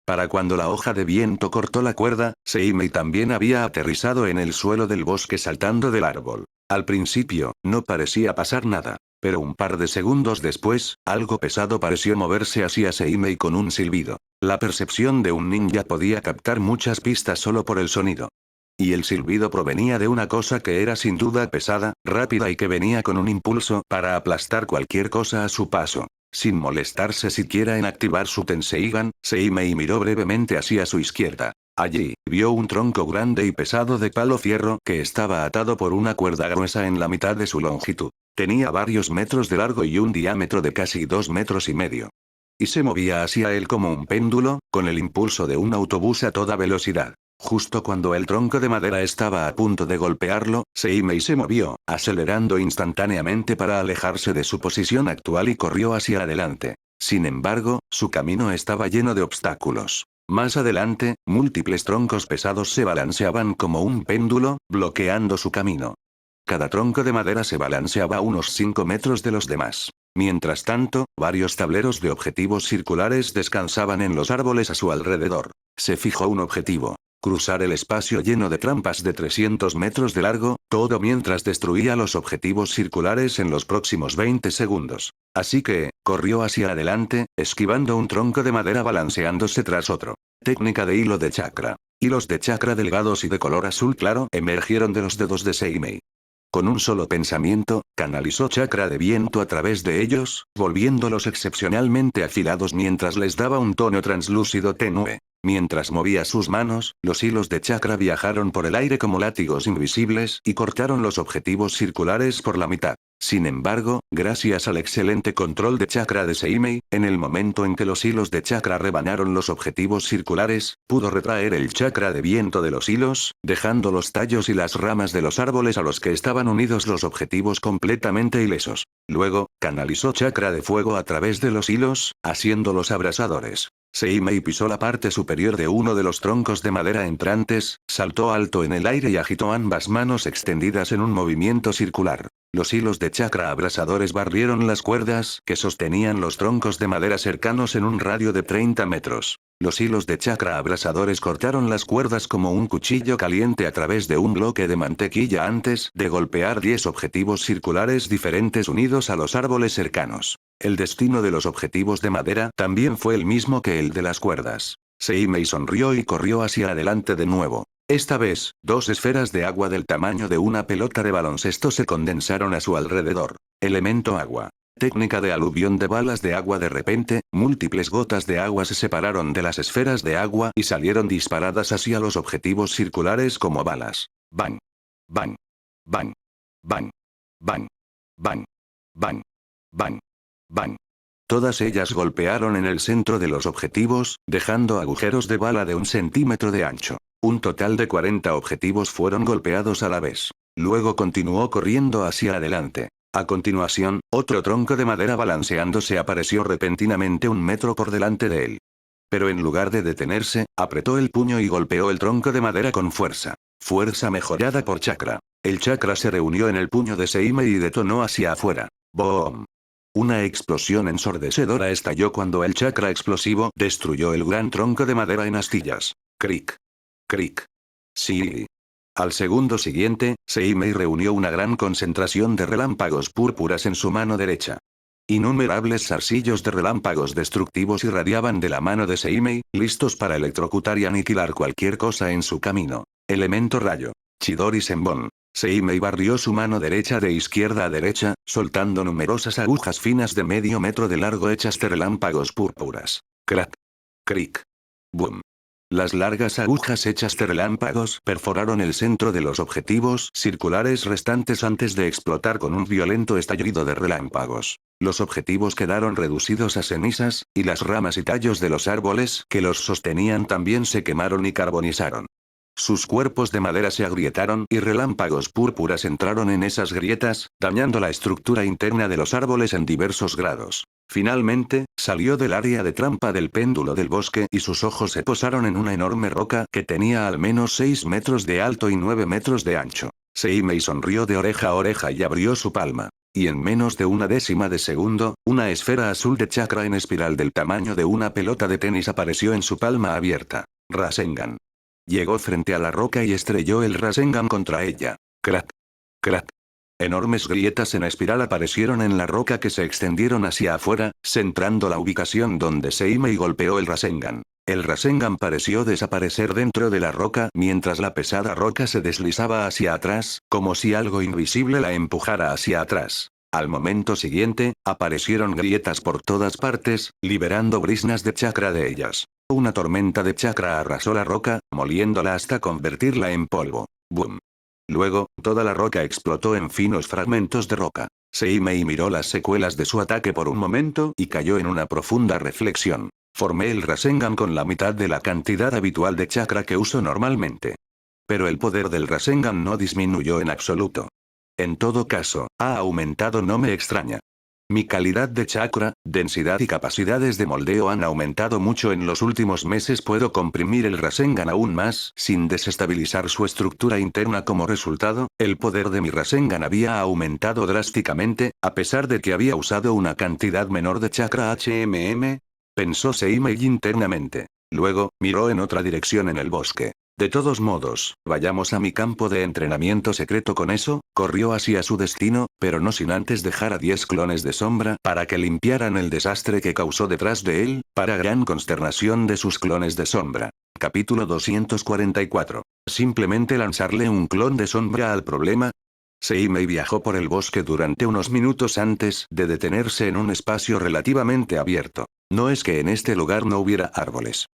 Para cuando la hoja de viento cortó la cuerda, Seimei también había aterrizado en el suelo del bosque saltando del árbol. Al principio, no parecía pasar nada. Pero un par de segundos después, algo pesado pareció moverse hacia Seimei con un silbido. La percepción de un ninja podía captar muchas pistas solo por el sonido. Y el silbido provenía de una cosa que era sin duda pesada, rápida y que venía con un impulso para aplastar cualquier cosa a su paso. Sin molestarse siquiera en activar su Tenseigan, Seimei miró brevemente hacia su izquierda. Allí, vio un tronco grande y pesado de palo fierro que estaba atado por una cuerda gruesa en la mitad de su longitud. Tenía varios metros de largo y un diámetro de casi 2,5 metros. Y se movía hacia él como un péndulo, con el impulso de un autobús a toda velocidad. Justo cuando el tronco de madera estaba a punto de golpearlo, Seimei se movió, acelerando instantáneamente para alejarse de su posición actual y corrió hacia adelante. Sin embargo, su camino estaba lleno de obstáculos. Más adelante, múltiples troncos pesados se balanceaban como un péndulo, bloqueando su camino. Cada tronco de madera se balanceaba a unos 5 metros de los demás. Mientras tanto, varios tableros de objetivos circulares descansaban en los árboles a su alrededor. Se fijó un objetivo. Cruzar el espacio lleno de trampas de 300 metros de largo, todo mientras destruía los objetivos circulares en los próximos 20 segundos. Así que, corrió hacia adelante, esquivando un tronco de madera balanceándose tras otro. Técnica de hilo de chakra. Hilos de chakra delgados y de color azul claro emergieron de los dedos de Seimei. Con un solo pensamiento, canalizó chakra de viento a través de ellos, volviéndolos excepcionalmente afilados mientras les daba un tono translúcido tenue. Mientras movía sus manos, los hilos de chakra viajaron por el aire como látigos invisibles y cortaron los objetivos circulares por la mitad. Sin embargo, gracias al excelente control de chakra de Seimei, en el momento en que los hilos de chakra rebanaron los objetivos circulares, pudo retraer el chakra de viento de los hilos, dejando los tallos y las ramas de los árboles a los que estaban unidos los objetivos completamente ilesos. Luego, canalizó chakra de fuego a través de los hilos, haciéndolos abrasadores. Seimei pisó la parte superior de uno de los troncos de madera entrantes, saltó alto en el aire y agitó ambas manos extendidas en un movimiento circular. Los hilos de chakra abrasadores barrieron las cuerdas que sostenían los troncos de madera cercanos en un radio de 30 metros. Los hilos de chakra abrasadores cortaron las cuerdas como un cuchillo caliente a través de un bloque de mantequilla antes de golpear 10 objetivos circulares diferentes unidos a los árboles cercanos. El destino de los objetivos de madera también fue el mismo que el de las cuerdas. Seimei sonrió y corrió hacia adelante de nuevo. Esta vez, dos esferas de agua del tamaño de una pelota de baloncesto se condensaron a su alrededor. Elemento agua. Técnica de aluvión de balas de agua. De repente, múltiples gotas de agua se separaron de las esferas de agua y salieron disparadas hacia los objetivos circulares como balas. Bang. Bang. Bang. Bang. Bang. Bang. Bang. Bang. Bang. Todas ellas golpearon en el centro de los objetivos, dejando agujeros de bala de 1 centímetro de ancho. Un total de 40 objetivos fueron golpeados a la vez. Luego continuó corriendo hacia adelante. A continuación, otro tronco de madera balanceándose apareció repentinamente 1 metro por delante de él. Pero en lugar de detenerse, apretó el puño y golpeó el tronco de madera con fuerza. Fuerza mejorada por chakra. El chakra se reunió en el puño de Seimei y detonó hacia afuera. ¡Boom! Una explosión ensordecedora estalló cuando el chakra explosivo destruyó el gran tronco de madera en astillas. Cric. Cric. Sí. Al segundo siguiente, Seimei reunió una gran concentración de relámpagos púrpuras en su mano derecha. Innumerables zarcillos de relámpagos destructivos irradiaban de la mano de Seimei, listos para electrocutar y aniquilar cualquier cosa en su camino. Elemento rayo. Chidori Senbon. Seimei barrió su mano derecha de izquierda a derecha, soltando numerosas agujas finas de medio metro de largo hechas de relámpagos púrpuras. Crack. Cric. Boom. Las largas agujas hechas de relámpagos perforaron el centro de los objetivos circulares restantes antes de explotar con un violento estallido de relámpagos. Los objetivos quedaron reducidos a cenizas, y las ramas y tallos de los árboles que los sostenían también se quemaron y carbonizaron. Sus cuerpos de madera se agrietaron y relámpagos púrpuras entraron en esas grietas, dañando la estructura interna de los árboles en diversos grados. Finalmente, salió del área de trampa del péndulo del bosque y sus ojos se posaron en una enorme roca que tenía al menos 6 metros de alto y 9 metros de ancho. Seimei sonrió de oreja a oreja y abrió su palma. Y en menos de 1/10 de segundo, una esfera azul de chakra en espiral del tamaño de una pelota de tenis apareció en su palma abierta. Rasengan. Llegó frente a la roca y estrelló el Rasengan contra ella. Crack. Crack. Enormes grietas en espiral aparecieron en la roca que se extendieron hacia afuera, centrando la ubicación donde Seimei golpeó el Rasengan. El Rasengan pareció desaparecer dentro de la roca mientras la pesada roca se deslizaba hacia atrás, como si algo invisible la empujara hacia atrás. Al momento siguiente, aparecieron grietas por todas partes, liberando brisnas de chakra de ellas. Una tormenta de chakra arrasó la roca, moliéndola hasta convertirla en polvo. ¡Boom! Luego, toda la roca explotó en finos fragmentos de roca. Seimei miró las secuelas de su ataque por un momento y cayó en una profunda reflexión. Formé el Rasengan con la mitad de la cantidad habitual de chakra que uso normalmente. Pero el poder del Rasengan no disminuyó en absoluto. En todo caso, ha aumentado, no me extraña. Mi calidad de chakra, densidad y capacidades de moldeo han aumentado mucho en los últimos meses. Puedo comprimir el Rasengan aún más, sin desestabilizar su estructura interna. Como resultado, el poder de mi Rasengan había aumentado drásticamente, a pesar de que había usado una cantidad menor de chakra pensó Seimei internamente. Luego, miró en otra dirección en el bosque. De todos modos, vayamos a mi campo de entrenamiento secreto. Con eso, corrió hacia su destino, pero no sin antes dejar a 10 clones de sombra para que limpiaran el desastre que causó detrás de él, para gran consternación de sus clones de sombra. Capítulo 244. ¿Simplemente lanzarle un clon de sombra al problema? Seimei viajó por el bosque durante unos minutos antes de detenerse en un espacio relativamente abierto. No es que en este lugar no hubiera árboles.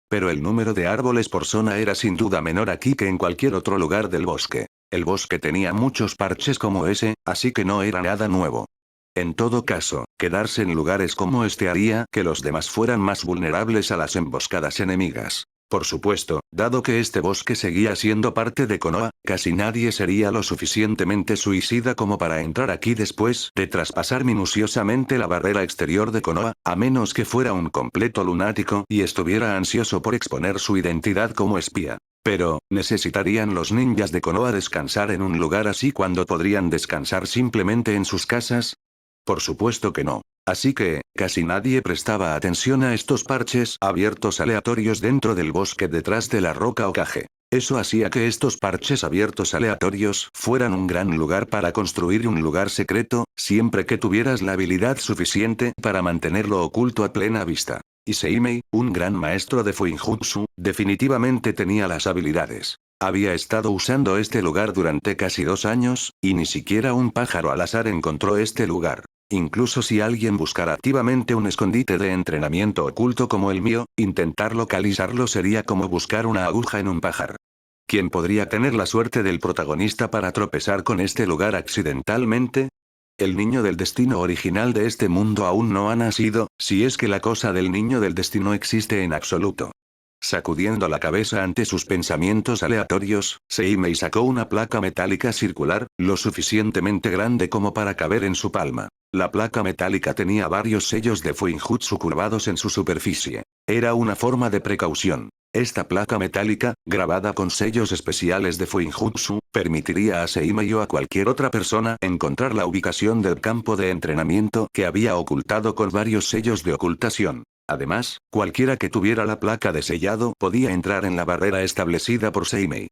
Pero el número de árboles por zona era sin duda menor aquí que en cualquier otro lugar del bosque. El bosque tenía muchos parches como ese, así que no era nada nuevo. En todo caso, quedarse en lugares como este haría que los demás fueran más vulnerables a las emboscadas enemigas. Por supuesto, dado que este bosque seguía siendo parte de Konoha, casi nadie sería lo suficientemente suicida como para entrar aquí después de traspasar minuciosamente la barrera exterior de Konoha, a menos que fuera un completo lunático y estuviera ansioso por exponer su identidad como espía. Pero, ¿necesitarían los ninjas de Konoha descansar en un lugar así cuando podrían descansar simplemente en sus casas? Por supuesto que no. Así que, casi nadie prestaba atención a estos parches abiertos aleatorios dentro del bosque detrás de la roca Hokage. Eso hacía que estos parches abiertos aleatorios fueran un gran lugar para construir un lugar secreto, siempre que tuvieras la habilidad suficiente para mantenerlo oculto a plena vista. Y Seimei, un gran maestro de Fuinjutsu, definitivamente tenía las habilidades. Había estado usando este lugar durante casi 2 años, y ni siquiera un pájaro al azar encontró este lugar. Incluso si alguien buscara activamente un escondite de entrenamiento oculto como el mío, intentar localizarlo sería como buscar una aguja en un pajar. ¿Quién podría tener la suerte del protagonista para tropezar con este lugar accidentalmente? El niño del destino original de este mundo aún no ha nacido, si es que la cosa del niño del destino existe en absoluto. Sacudiendo la cabeza ante sus pensamientos aleatorios, Seimei sacó una placa metálica circular, lo suficientemente grande como para caber en su palma. La placa metálica tenía varios sellos de Fuinjutsu curvados en su superficie. Era una forma de precaución. Esta placa metálica, grabada con sellos especiales de Fuinjutsu, permitiría a Seimei o a cualquier otra persona encontrar la ubicación del campo de entrenamiento que había ocultado con varios sellos de ocultación. Además, cualquiera que tuviera la placa de sellado podía entrar en la barrera establecida por Seimei.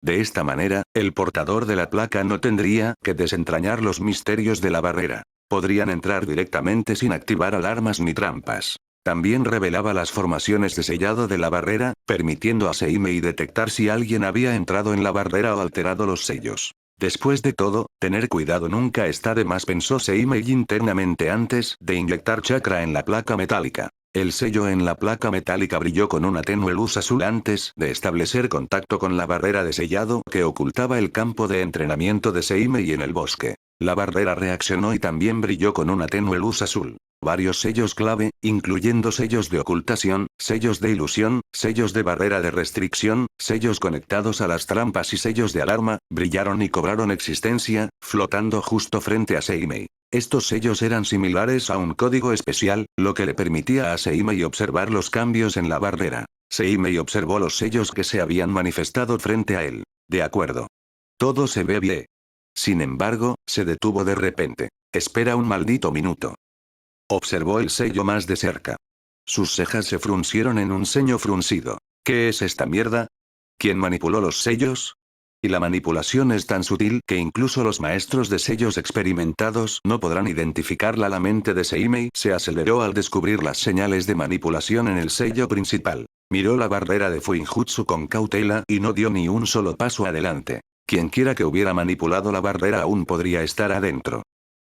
De esta manera, el portador de la placa no tendría que desentrañar los misterios de la barrera. Podrían entrar directamente sin activar alarmas ni trampas. También revelaba las formaciones de sellado de la barrera, permitiendo a Seimei detectar si alguien había entrado en la barrera o alterado los sellos. Después de todo, tener cuidado nunca está de más, pensó Seimei internamente antes de inyectar chakra en la placa metálica. El sello en la placa metálica brilló con una tenue luz azul antes de establecer contacto con la barrera de sellado que ocultaba el campo de entrenamiento de Seimei en el bosque. La barrera reaccionó y también brilló con una tenue luz azul. Varios sellos clave, incluyendo sellos de ocultación, sellos de ilusión, sellos de barrera de restricción, sellos conectados a las trampas y sellos de alarma, brillaron y cobraron existencia, flotando justo frente a Seimei. Estos sellos eran similares a un código especial, lo que le permitía a Seimei observar los cambios en la barrera. Seimei observó los sellos que se habían manifestado frente a él. De acuerdo. Todo se ve bien. Sin embargo, se detuvo de repente. Espera un maldito minuto. Observó el sello más de cerca. Sus cejas se fruncieron en un ceño fruncido. ¿Qué es esta mierda? ¿Quién manipuló los sellos? Y la manipulación es tan sutil que incluso los maestros de sellos experimentados no podrán identificarla. La mente de Seimei se aceleró al descubrir las señales de manipulación en el sello principal. Miró la barrera de Fuinjutsu con cautela y no dio ni un solo paso adelante. Quienquiera que hubiera manipulado la barrera aún podría estar adentro.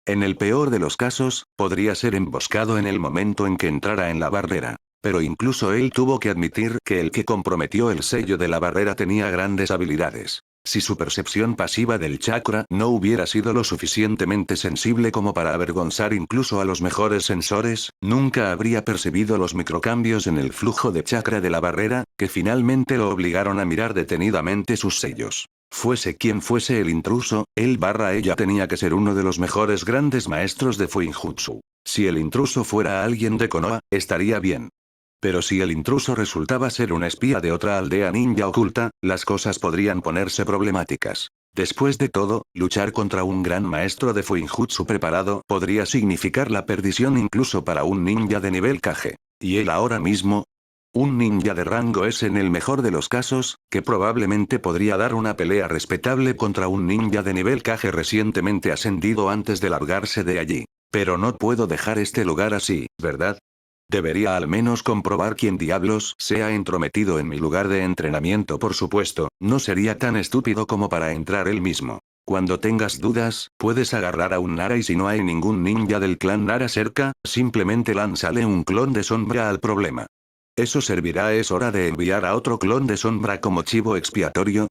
En el peor de los casos, podría ser emboscado en el momento en que entrara en la barrera. Pero incluso él tuvo que admitir que el que comprometió el sello de la barrera tenía grandes habilidades. Si su percepción pasiva del chakra no hubiera sido lo suficientemente sensible como para avergonzar incluso a los mejores sensores, nunca habría percibido los microcambios en el flujo de chakra de la barrera, que finalmente lo obligaron a mirar detenidamente sus sellos. Fuese quien fuese el intruso, ella tenía que ser uno de los mejores grandes maestros de Fuinjutsu. Si el intruso fuera alguien de Konoha, estaría bien. Pero si el intruso resultaba ser un espía de otra aldea ninja oculta, las cosas podrían ponerse problemáticas. Después de todo, luchar contra un gran maestro de Fuinjutsu preparado podría significar la perdición incluso para un ninja de nivel Kage. ¿Y él ahora mismo? Un ninja de rango S en el mejor de los casos, que probablemente podría dar una pelea respetable contra un ninja de nivel Kage recientemente ascendido antes de largarse de allí. Pero no puedo dejar este lugar así, ¿verdad? Debería al menos comprobar quién diablos se ha entrometido en mi lugar de entrenamiento. Por supuesto, no sería tan estúpido como para entrar él mismo. Cuando tengas dudas, puedes agarrar a un Nara y si no hay ningún ninja del clan Nara cerca, simplemente lánzale un clon de sombra al problema. Eso servirá. Es hora de enviar a otro clon de sombra como chivo expiatorio,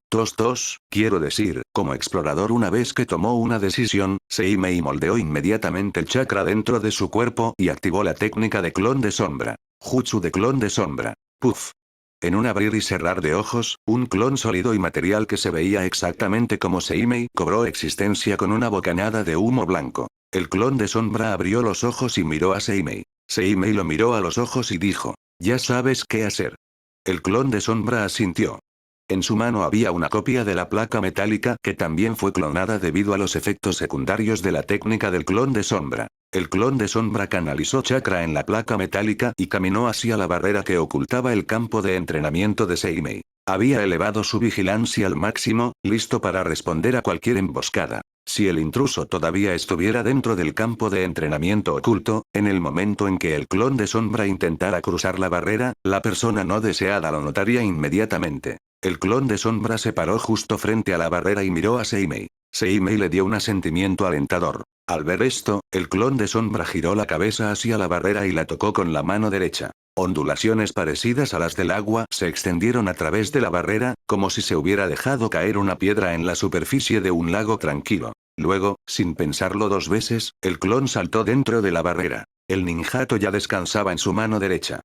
quiero decir, como explorador. Una vez que tomó una decisión, Seimei moldeó inmediatamente el chakra dentro de su cuerpo y activó la técnica de clon de sombra. Jutsu de clon de sombra. Puff. En un abrir y cerrar de ojos, un clon sólido y material que se veía exactamente como Seimei cobró existencia con una bocanada de humo blanco. El clon de sombra abrió los ojos y miró a Seimei. Seimei lo miró a los ojos y dijo: «Ya sabes qué hacer». El clon de sombra asintió. En su mano había una copia de la placa metálica que también fue clonada debido a los efectos secundarios de la técnica del clon de sombra. El clon de sombra canalizó chakra en la placa metálica y caminó hacia la barrera que ocultaba el campo de entrenamiento de Seimei. Había elevado su vigilancia al máximo, listo para responder a cualquier emboscada. Si el intruso todavía estuviera dentro del campo de entrenamiento oculto, en el momento en que el clon de sombra intentara cruzar la barrera, la persona no deseada lo notaría inmediatamente. El clon de sombra se paró justo frente a la barrera y miró a Seimei. Seimei le dio un asentimiento alentador. Al ver esto, el clon de sombra giró la cabeza hacia la barrera y la tocó con la mano derecha. Ondulaciones parecidas a las del agua se extendieron a través de la barrera, como si se hubiera dejado caer una piedra en la superficie de un lago tranquilo. Luego, sin pensarlo dos veces, el clon saltó dentro de la barrera. El ninjato ya descansaba en su mano derecha.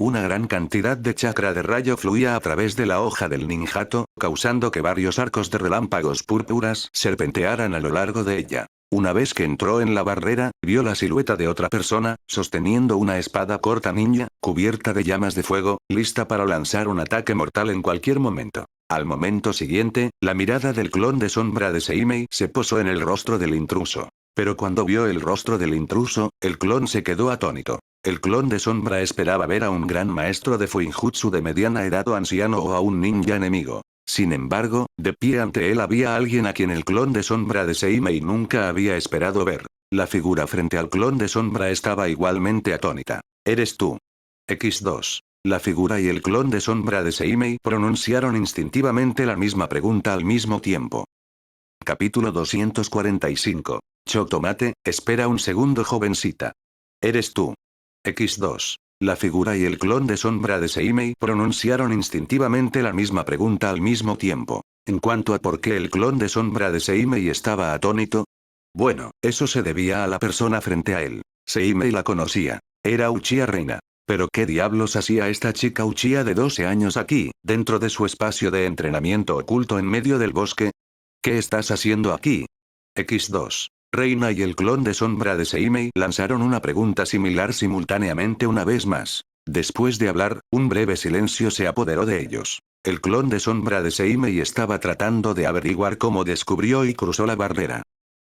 Una gran cantidad de chakra de rayo fluía a través de la hoja del ninjato, causando que varios arcos de relámpagos púrpuras serpentearan a lo largo de ella. Una vez que entró en la barrera, vio la silueta de otra persona, sosteniendo una espada corta ninja, cubierta de llamas de fuego, lista para lanzar un ataque mortal en cualquier momento. Al momento siguiente, la mirada del clon de sombra de Seimei se posó en el rostro del intruso. Pero cuando vio el rostro del intruso, el clon se quedó atónito. El clon de sombra esperaba ver a un gran maestro de Fuinjutsu de mediana edad o anciano o a un ninja enemigo. Sin embargo, de pie ante él había alguien a quien el clon de sombra de Seimei nunca había esperado ver. La figura frente al clon de sombra estaba igualmente atónita. «¿Eres tú?» X2. La figura y el clon de sombra de Seimei pronunciaron instintivamente la misma pregunta al mismo tiempo. Capítulo 245. Chotomate, espera un segundo, jovencita. «¿Eres tú?» X2. La figura y el clon de sombra de Seimei pronunciaron instintivamente la misma pregunta al mismo tiempo. En cuanto a por qué el clon de sombra de Seimei estaba atónito, bueno, eso se debía a la persona frente a él. Seimei la conocía. Era Uchiha Reina. Pero ¿qué diablos hacía esta chica Uchiha de 12 años aquí, dentro de su espacio de entrenamiento oculto en medio del bosque? ¿Qué estás haciendo aquí? X2. Reina y el clon de sombra de Seimei lanzaron una pregunta similar simultáneamente una vez más. Después de hablar, un breve silencio se apoderó de ellos. El clon de sombra de Seimei estaba tratando de averiguar cómo descubrió y cruzó la barrera.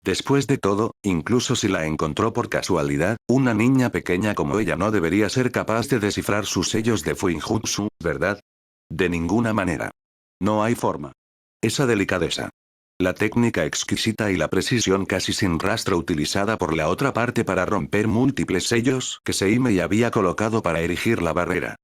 Después de todo, incluso si la encontró por casualidad, una niña pequeña como ella no debería ser capaz de descifrar sus sellos de Fuinjutsu, ¿verdad? De ninguna manera. No hay forma. Esa delicadeza. La técnica exquisita y la precisión casi sin rastro utilizada por la otra parte para romper múltiples sellos que Seimei había colocado para erigir la barrera.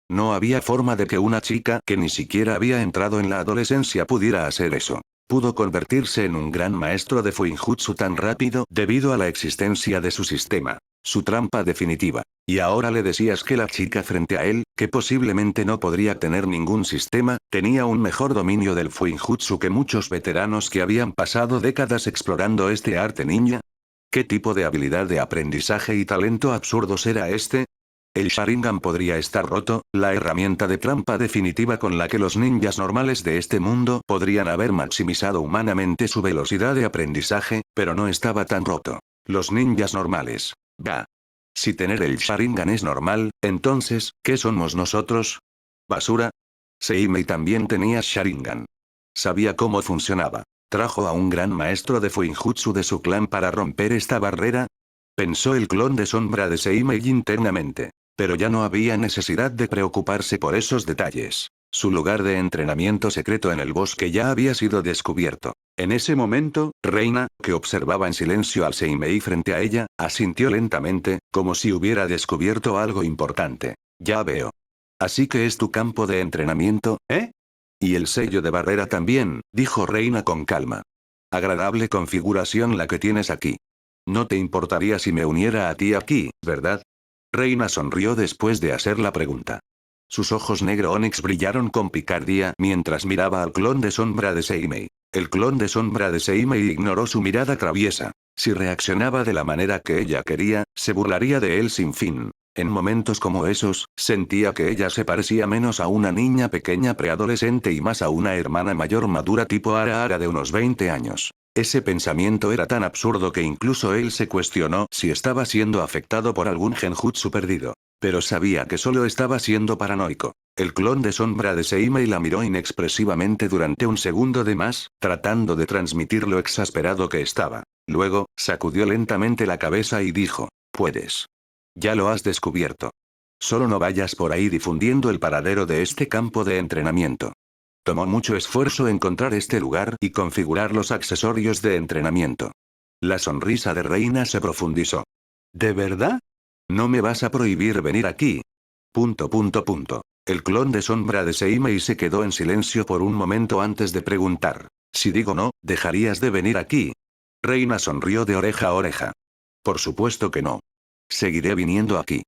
No había forma de que una chica que ni siquiera había entrado en la adolescencia pudiera hacer eso. Pudo convertirse en un gran maestro de Fuinjutsu tan rápido debido a la existencia de su sistema. Su trampa definitiva. Y ahora le decías que la chica frente a él, que posiblemente no podría tener ningún sistema, tenía un mejor dominio del Fuinjutsu que muchos veteranos que habían pasado décadas explorando este arte ninja. ¿Qué tipo de habilidad de aprendizaje y talento absurdos era este? El Sharingan podría estar roto, la herramienta de trampa definitiva con la que los ninjas normales de este mundo podrían haber maximizado humanamente su velocidad de aprendizaje, pero no estaba tan roto. Los ninjas normales. Bah. Si tener el Sharingan es normal, entonces, ¿qué somos nosotros? ¿Basura? Seimei también tenía Sharingan. Sabía cómo funcionaba. ¿Trajo a un gran maestro de Fuinjutsu de su clan para romper esta barrera? Pensó el clon de sombra de Seimei internamente. Pero ya no había necesidad de preocuparse por esos detalles. Su lugar de entrenamiento secreto en el bosque ya había sido descubierto. En ese momento, Reina, que observaba en silencio al Seimei frente a ella, asintió lentamente, como si hubiera descubierto algo importante. Ya veo. Así que es tu campo de entrenamiento, ¿eh? Y el sello de barrera también, dijo Reina con calma. Agradable configuración la que tienes aquí. No te importaría si me uniera a ti aquí, ¿verdad? Reina sonrió después de hacer la pregunta. Sus ojos negro onix brillaron con picardía mientras miraba al clon de sombra de Seimei. El clon de sombra de Seimei ignoró su mirada traviesa. Si reaccionaba de la manera que ella quería, se burlaría de él sin fin. En momentos como esos, sentía que ella se parecía menos a una niña pequeña preadolescente y más a una hermana mayor madura tipo Ara de unos 20 años. Ese pensamiento era tan absurdo que incluso él se cuestionó si estaba siendo afectado por algún genjutsu perdido. Pero sabía que solo estaba siendo paranoico. El clon de sombra de Seimei la miró inexpresivamente durante un segundo de más, tratando de transmitir lo exasperado que estaba. Luego, sacudió lentamente la cabeza y dijo, puedes. Ya lo has descubierto. Solo no vayas por ahí difundiendo el paradero de este campo de entrenamiento. Tomó mucho esfuerzo encontrar este lugar y configurar los accesorios de entrenamiento. La sonrisa de Reina se profundizó. ¿De verdad? ¿No me vas a prohibir venir aquí? El clon de sombra de Seimei se quedó en silencio por un momento antes de preguntar. Si digo no, ¿dejarías de venir aquí? Reina sonrió de oreja a oreja. Por supuesto que no. Seguiré viniendo aquí.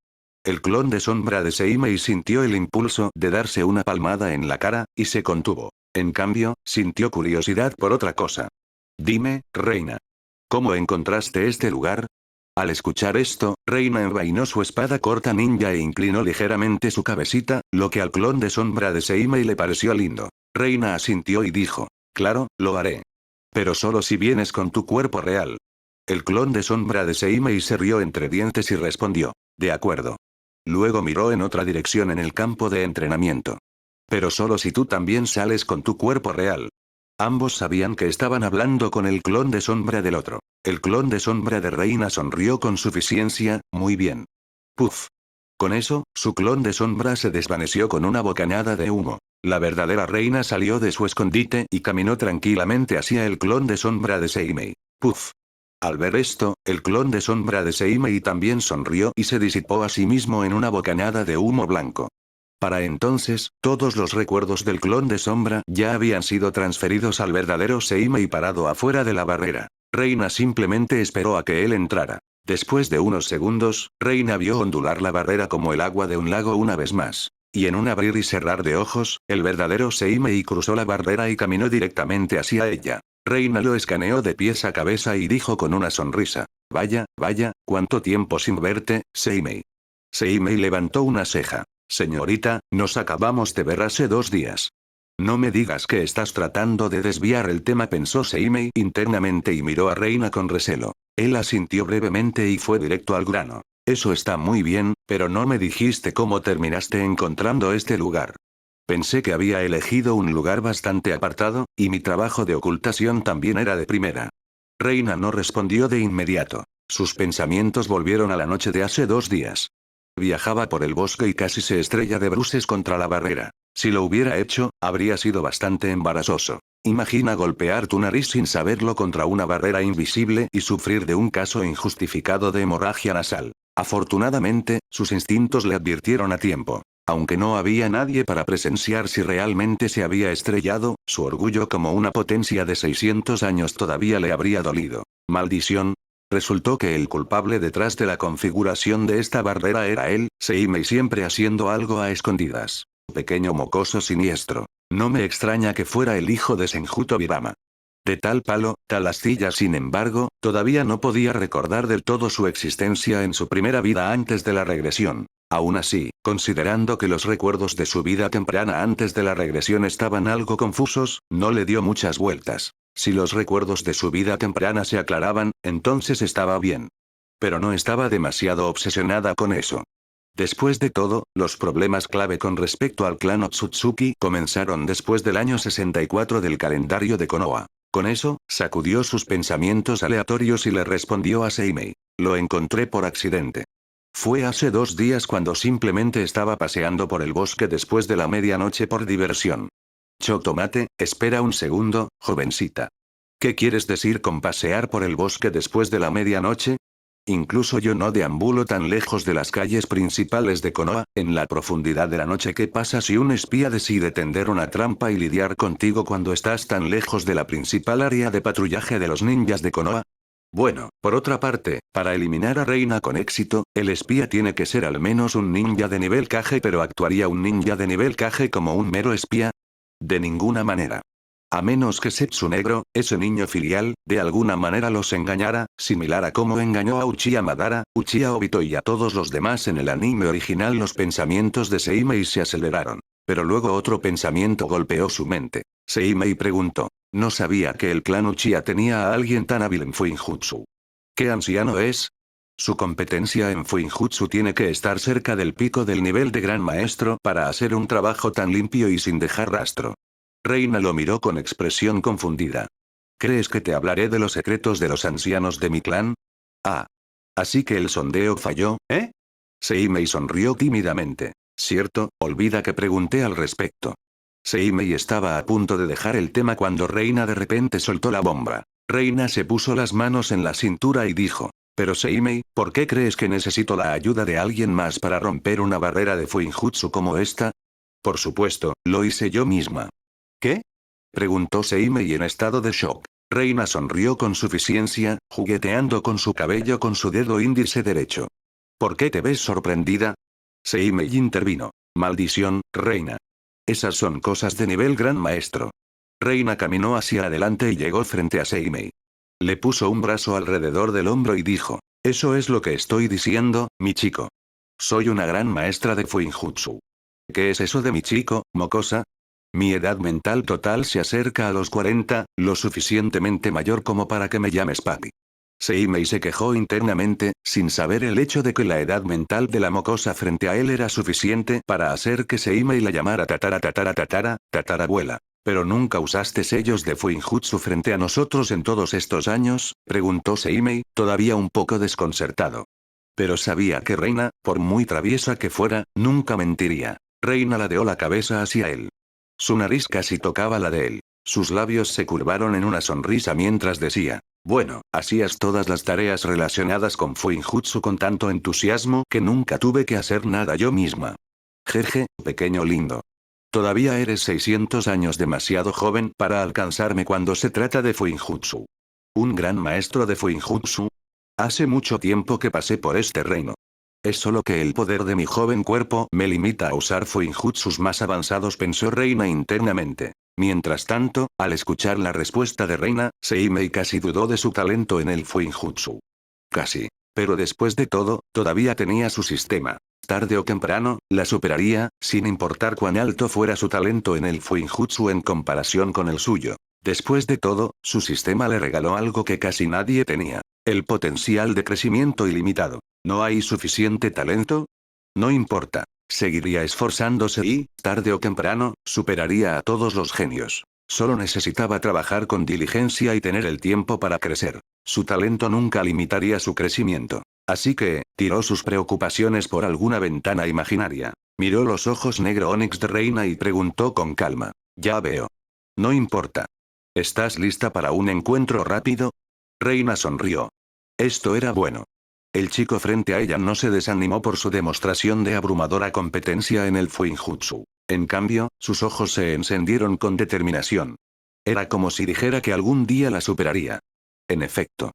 El clon de sombra de Seimei sintió el impulso de darse una palmada en la cara, y se contuvo. En cambio, sintió curiosidad por otra cosa. Dime, Reina. ¿Cómo encontraste este lugar? Al escuchar esto, Reina envainó su espada corta ninja e inclinó ligeramente su cabecita, lo que al clon de sombra de Seimei le pareció lindo. Reina asintió y dijo. Claro, lo haré. Pero solo si vienes con tu cuerpo real. El clon de sombra de Seimei se rió entre dientes y respondió. De acuerdo. Luego miró en otra dirección en el campo de entrenamiento. Pero solo si tú también sales con tu cuerpo real. Ambos sabían que estaban hablando con el clon de sombra del otro. El clon de sombra de Reina sonrió con suficiencia, muy bien. Puff. Con eso, su clon de sombra se desvaneció con una bocanada de humo. La verdadera Reina salió de su escondite y caminó tranquilamente hacia el clon de sombra de Seimei. Puff. Al ver esto, el clon de sombra de Seimei también sonrió y se disipó a sí mismo en una bocanada de humo blanco. Para entonces, todos los recuerdos del clon de sombra ya habían sido transferidos al verdadero Seimei parado afuera de la barrera. Reina simplemente esperó a que él entrara. Después de unos segundos, Reina vio ondular la barrera como el agua de un lago una vez más. Y en un abrir y cerrar de ojos, el verdadero Seimei cruzó la barrera y caminó directamente hacia ella. Reina lo escaneó de pies a cabeza y dijo con una sonrisa. Vaya, cuánto tiempo sin verte, Seimei. Seimei levantó una ceja. Señorita, nos acabamos de ver hace 2 días. No me digas que estás tratando de desviar el tema, pensó Seimei internamente y miró a Reina con recelo. Él asintió brevemente y fue directo al grano. Eso está muy bien, pero no me dijiste cómo terminaste encontrando este lugar. Pensé que había elegido un lugar bastante apartado, y mi trabajo de ocultación también era de primera. Reina no respondió de inmediato. Sus pensamientos volvieron a la noche de hace 2 días. Viajaba por el bosque y casi se estrella de bruces contra la barrera. Si lo hubiera hecho, habría sido bastante embarazoso. Imagina golpear tu nariz sin saberlo contra una barrera invisible y sufrir de un caso injustificado de hemorragia nasal. Afortunadamente, sus instintos le advirtieron a tiempo. Aunque no había nadie para presenciar si realmente se había estrellado, su orgullo como una potencia de 600 años todavía le habría dolido. Maldición. Resultó que el culpable detrás de la configuración de esta barrera era él, Seimei, siempre haciendo algo a escondidas. Pequeño mocoso siniestro. No me extraña que fuera el hijo de Senju Tobirama. De tal palo, tal astilla. Sin embargo, todavía no podía recordar del todo su existencia en su primera vida antes de la regresión. Aún así, considerando que los recuerdos de su vida temprana antes de la regresión estaban algo confusos, no le dio muchas vueltas. Si los recuerdos de su vida temprana se aclaraban, entonces estaba bien. Pero no estaba demasiado obsesionada con eso. Después de todo, los problemas clave con respecto al clan Otsutsuki comenzaron después del año 64 del calendario de Konoha. Con eso, sacudió sus pensamientos aleatorios y le respondió a Seimei. Lo encontré por accidente. Fue hace 2 días cuando simplemente estaba paseando por el bosque después de la medianoche por diversión. Chotomate, espera un segundo, jovencita. ¿Qué quieres decir con pasear por el bosque después de la medianoche? Incluso yo no deambulo tan lejos de las calles principales de Konoha, en la profundidad de la noche. ¿Qué pasa si un espía decide tender una trampa y lidiar contigo cuando estás tan lejos de la principal área de patrullaje de los ninjas de Konoha? Bueno, por otra parte, para eliminar a Reina con éxito, el espía tiene que ser al menos un ninja de nivel Kage. ¿Pero actuaría un ninja de nivel Kage como un mero espía? De ninguna manera. A menos que Setsunegro, ese niño filial, de alguna manera los engañara, similar a cómo engañó a Uchiha Madara, Uchiha Obito y a todos los demás en el anime original. Los pensamientos de Seimei se aceleraron. Pero luego otro pensamiento golpeó su mente. Seimei preguntó. No sabía que el clan Uchiha tenía a alguien tan hábil en Fuinjutsu. ¿Qué anciano es? Su competencia en Fuinjutsu tiene que estar cerca del pico del nivel de gran maestro para hacer un trabajo tan limpio y sin dejar rastro. Reina lo miró con expresión confundida. ¿Crees que te hablaré de los secretos de los ancianos de mi clan? Ah. Así que el sondeo falló, ¿eh? Seimei sonrió tímidamente. Cierto, olvida que pregunté al respecto. Seimei estaba a punto de dejar el tema cuando Reina de repente soltó la bomba. Reina se puso las manos en la cintura y dijo. Pero Seimei, ¿por qué crees que necesito la ayuda de alguien más para romper una barrera de Fuinjutsu como esta? Por supuesto, lo hice yo misma. ¿Qué? Preguntó Seimei en estado de shock. Reina sonrió con suficiencia, jugueteando con su cabello con su dedo índice derecho. ¿Por qué te ves sorprendida? Seimei intervino. Maldición, Reina. Esas son cosas de nivel gran maestro. Reina caminó hacia adelante y llegó frente a Seimei. Le puso un brazo alrededor del hombro y dijo: Eso es lo que estoy diciendo, mi chico. Soy una gran maestra de Fuinjutsu. ¿Qué es eso de mi chico, mocosa? Mi edad mental total se acerca a los 40, lo suficientemente mayor como para que me llames papi. Seimei se quejó internamente, sin saber el hecho de que la edad mental de la mocosa frente a él era suficiente para hacer que Seimei la llamara tatarabuela. ¿Pero nunca usaste sellos de Fuinjutsu frente a nosotros en todos estos años? Preguntó Seimei, todavía un poco desconcertado. Pero sabía que Reina, por muy traviesa que fuera, nunca mentiría. Reina ladeó la cabeza hacia él. Su nariz casi tocaba la de él. Sus labios se curvaron en una sonrisa mientras decía: Bueno, hacías todas las tareas relacionadas con Fuinjutsu con tanto entusiasmo que nunca tuve que hacer nada yo misma. Jeje, pequeño lindo. Todavía eres 600 años demasiado joven para alcanzarme cuando se trata de Fuinjutsu. ¿Un gran maestro de Fuinjutsu? Hace mucho tiempo que pasé por este reino. Es solo que el poder de mi joven cuerpo me limita a usar Fuinjutsus más avanzados, pensó Reina internamente. Mientras tanto, al escuchar la respuesta de Reina, Seimei casi dudó de su talento en el Fuinjutsu. Casi. Pero después de todo, todavía tenía su sistema. Tarde o temprano, la superaría, sin importar cuán alto fuera su talento en el Fuinjutsu en comparación con el suyo. Después de todo, su sistema le regaló algo que casi nadie tenía. El potencial de crecimiento ilimitado. ¿No hay suficiente talento? No importa. Seguiría esforzándose y, tarde o temprano, superaría a todos los genios. Solo necesitaba trabajar con diligencia y tener el tiempo para crecer. Su talento nunca limitaría su crecimiento. Así que, tiró sus preocupaciones por alguna ventana imaginaria. Miró los ojos negro onix de Reina y preguntó con calma: Ya veo. No importa. ¿Estás lista para un encuentro rápido? Reina sonrió. Esto era bueno. El chico frente a ella no se desanimó por su demostración de abrumadora competencia en el Fuinjutsu. En cambio, sus ojos se encendieron con determinación. Era como si dijera que algún día la superaría. En efecto.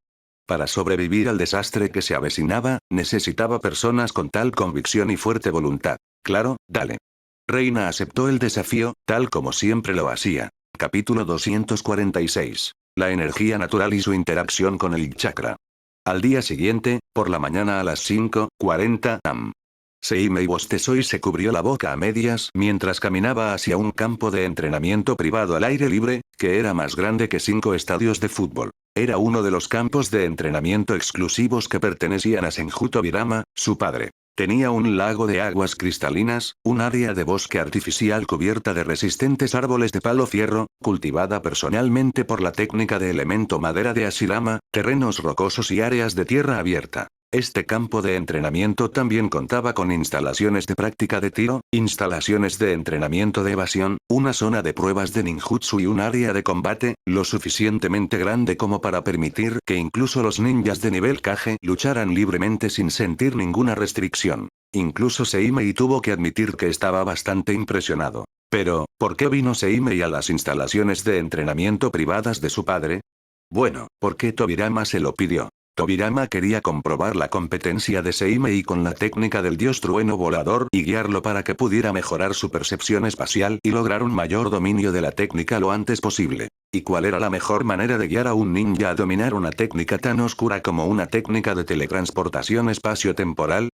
Para sobrevivir al desastre que se avecinaba, necesitaba personas con tal convicción y fuerte voluntad. Claro, dale. Reina aceptó el desafío, tal como siempre lo hacía. Capítulo 246. La energía natural y su interacción con el chakra. Al día siguiente, por la mañana a las 5:40 am. Seimei bostezó y se cubrió la boca a medias mientras caminaba hacia un campo de entrenamiento privado al aire libre, que era más grande que 5 estadios de fútbol. Era uno de los campos de entrenamiento exclusivos que pertenecían a Senju Tobirama, su padre. Tenía un lago de aguas cristalinas, un área de bosque artificial cubierta de resistentes árboles de palo fierro, cultivada personalmente por la técnica de elemento madera de Ashirama, terrenos rocosos y áreas de tierra abierta. Este campo de entrenamiento también contaba con instalaciones de práctica de tiro, instalaciones de entrenamiento de evasión, una zona de pruebas de ninjutsu y un área de combate, lo suficientemente grande como para permitir que incluso los ninjas de nivel Kage lucharan libremente sin sentir ninguna restricción. Incluso Seimei tuvo que admitir que estaba bastante impresionado. Pero, ¿por qué vino Seimei a las instalaciones de entrenamiento privadas de su padre? Bueno, porque Tobirama se lo pidió. Tobirama quería comprobar la competencia de Seimei con la técnica del dios trueno volador y guiarlo para que pudiera mejorar su percepción espacial y lograr un mayor dominio de la técnica lo antes posible. ¿Y cuál era la mejor manera de guiar a un ninja a dominar una técnica tan oscura como una técnica de teletransportación espacio-temporal?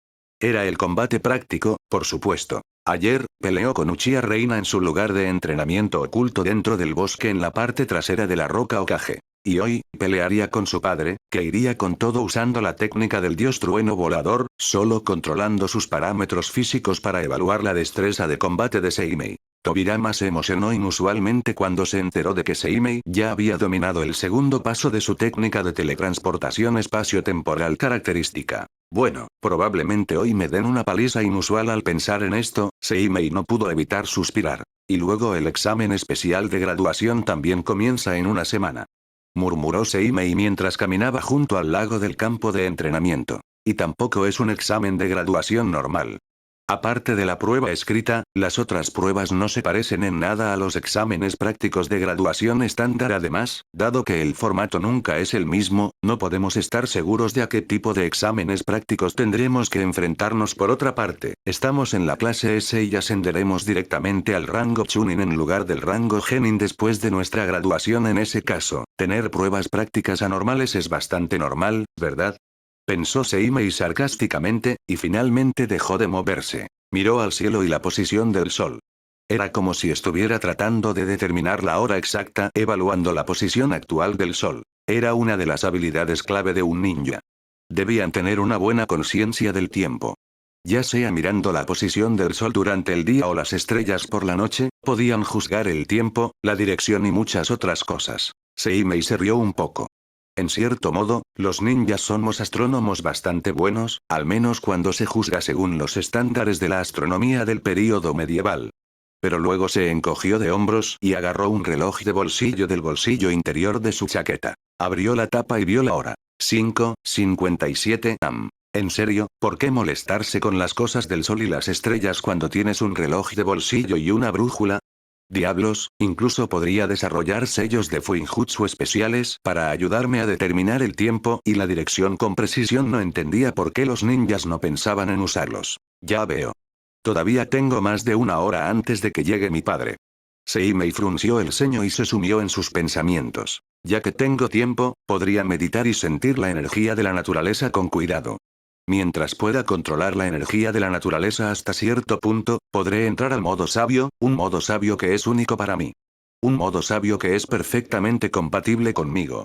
Era el combate práctico, por supuesto. Ayer, peleó con Uchiha Reina en su lugar de entrenamiento oculto dentro del bosque en la parte trasera de la roca Hokage. Y hoy, pelearía con su padre, que iría con todo usando la técnica del dios trueno volador, solo controlando sus parámetros físicos para evaluar la destreza de combate de Seimei. Tobirama se emocionó inusualmente cuando se enteró de que Seimei ya había dominado el segundo paso de su técnica de teletransportación espacio-temporal característica. Bueno, probablemente hoy me den una paliza inusual al pensar en esto, Seimei no pudo evitar suspirar. Y luego el examen especial de graduación también comienza en una semana. Murmuró Seimei mientras caminaba junto al lago del campo de entrenamiento. Y tampoco es un examen de graduación normal. Aparte de la prueba escrita, las otras pruebas no se parecen en nada a los exámenes prácticos de graduación estándar. Además, dado que el formato nunca es el mismo, no podemos estar seguros de a qué tipo de exámenes prácticos tendremos que enfrentarnos. Por otra parte, estamos en la clase S y ascenderemos directamente al rango Chunin en lugar del rango Genin después de nuestra graduación. En ese caso, tener pruebas prácticas anormales es bastante normal, ¿verdad? Pensó Seimei sarcásticamente, y finalmente dejó de moverse. Miró al cielo y la posición del sol. Era como si estuviera tratando de determinar la hora exacta, evaluando la posición actual del sol. Era una de las habilidades clave de un ninja. Debían tener una buena conciencia del tiempo. Ya sea mirando la posición del sol durante el día o las estrellas por la noche, podían juzgar el tiempo, la dirección y muchas otras cosas. Seimei se rió un poco. En cierto modo, los ninjas somos astrónomos bastante buenos, al menos cuando se juzga según los estándares de la astronomía del período medieval. Pero luego se encogió de hombros y agarró un reloj de bolsillo del bolsillo interior de su chaqueta. Abrió la tapa y vio la hora. 5:57 am. ¿En serio? ¿Por qué molestarse con las cosas del sol y las estrellas cuando tienes un reloj de bolsillo y una brújula? Diablos, incluso podría desarrollar sellos de Fuinjutsu especiales para ayudarme a determinar el tiempo y la dirección con precisión. No entendía por qué los ninjas no pensaban en usarlos. Ya veo. Todavía tengo más de una hora antes de que llegue mi padre. Seimei frunció el ceño y se sumió en sus pensamientos. Ya que tengo tiempo, podría meditar y sentir la energía de la naturaleza con cuidado. Mientras pueda controlar la energía de la naturaleza hasta cierto punto, podré entrar al modo sabio, un modo sabio que es único para mí. Un modo sabio que es perfectamente compatible conmigo.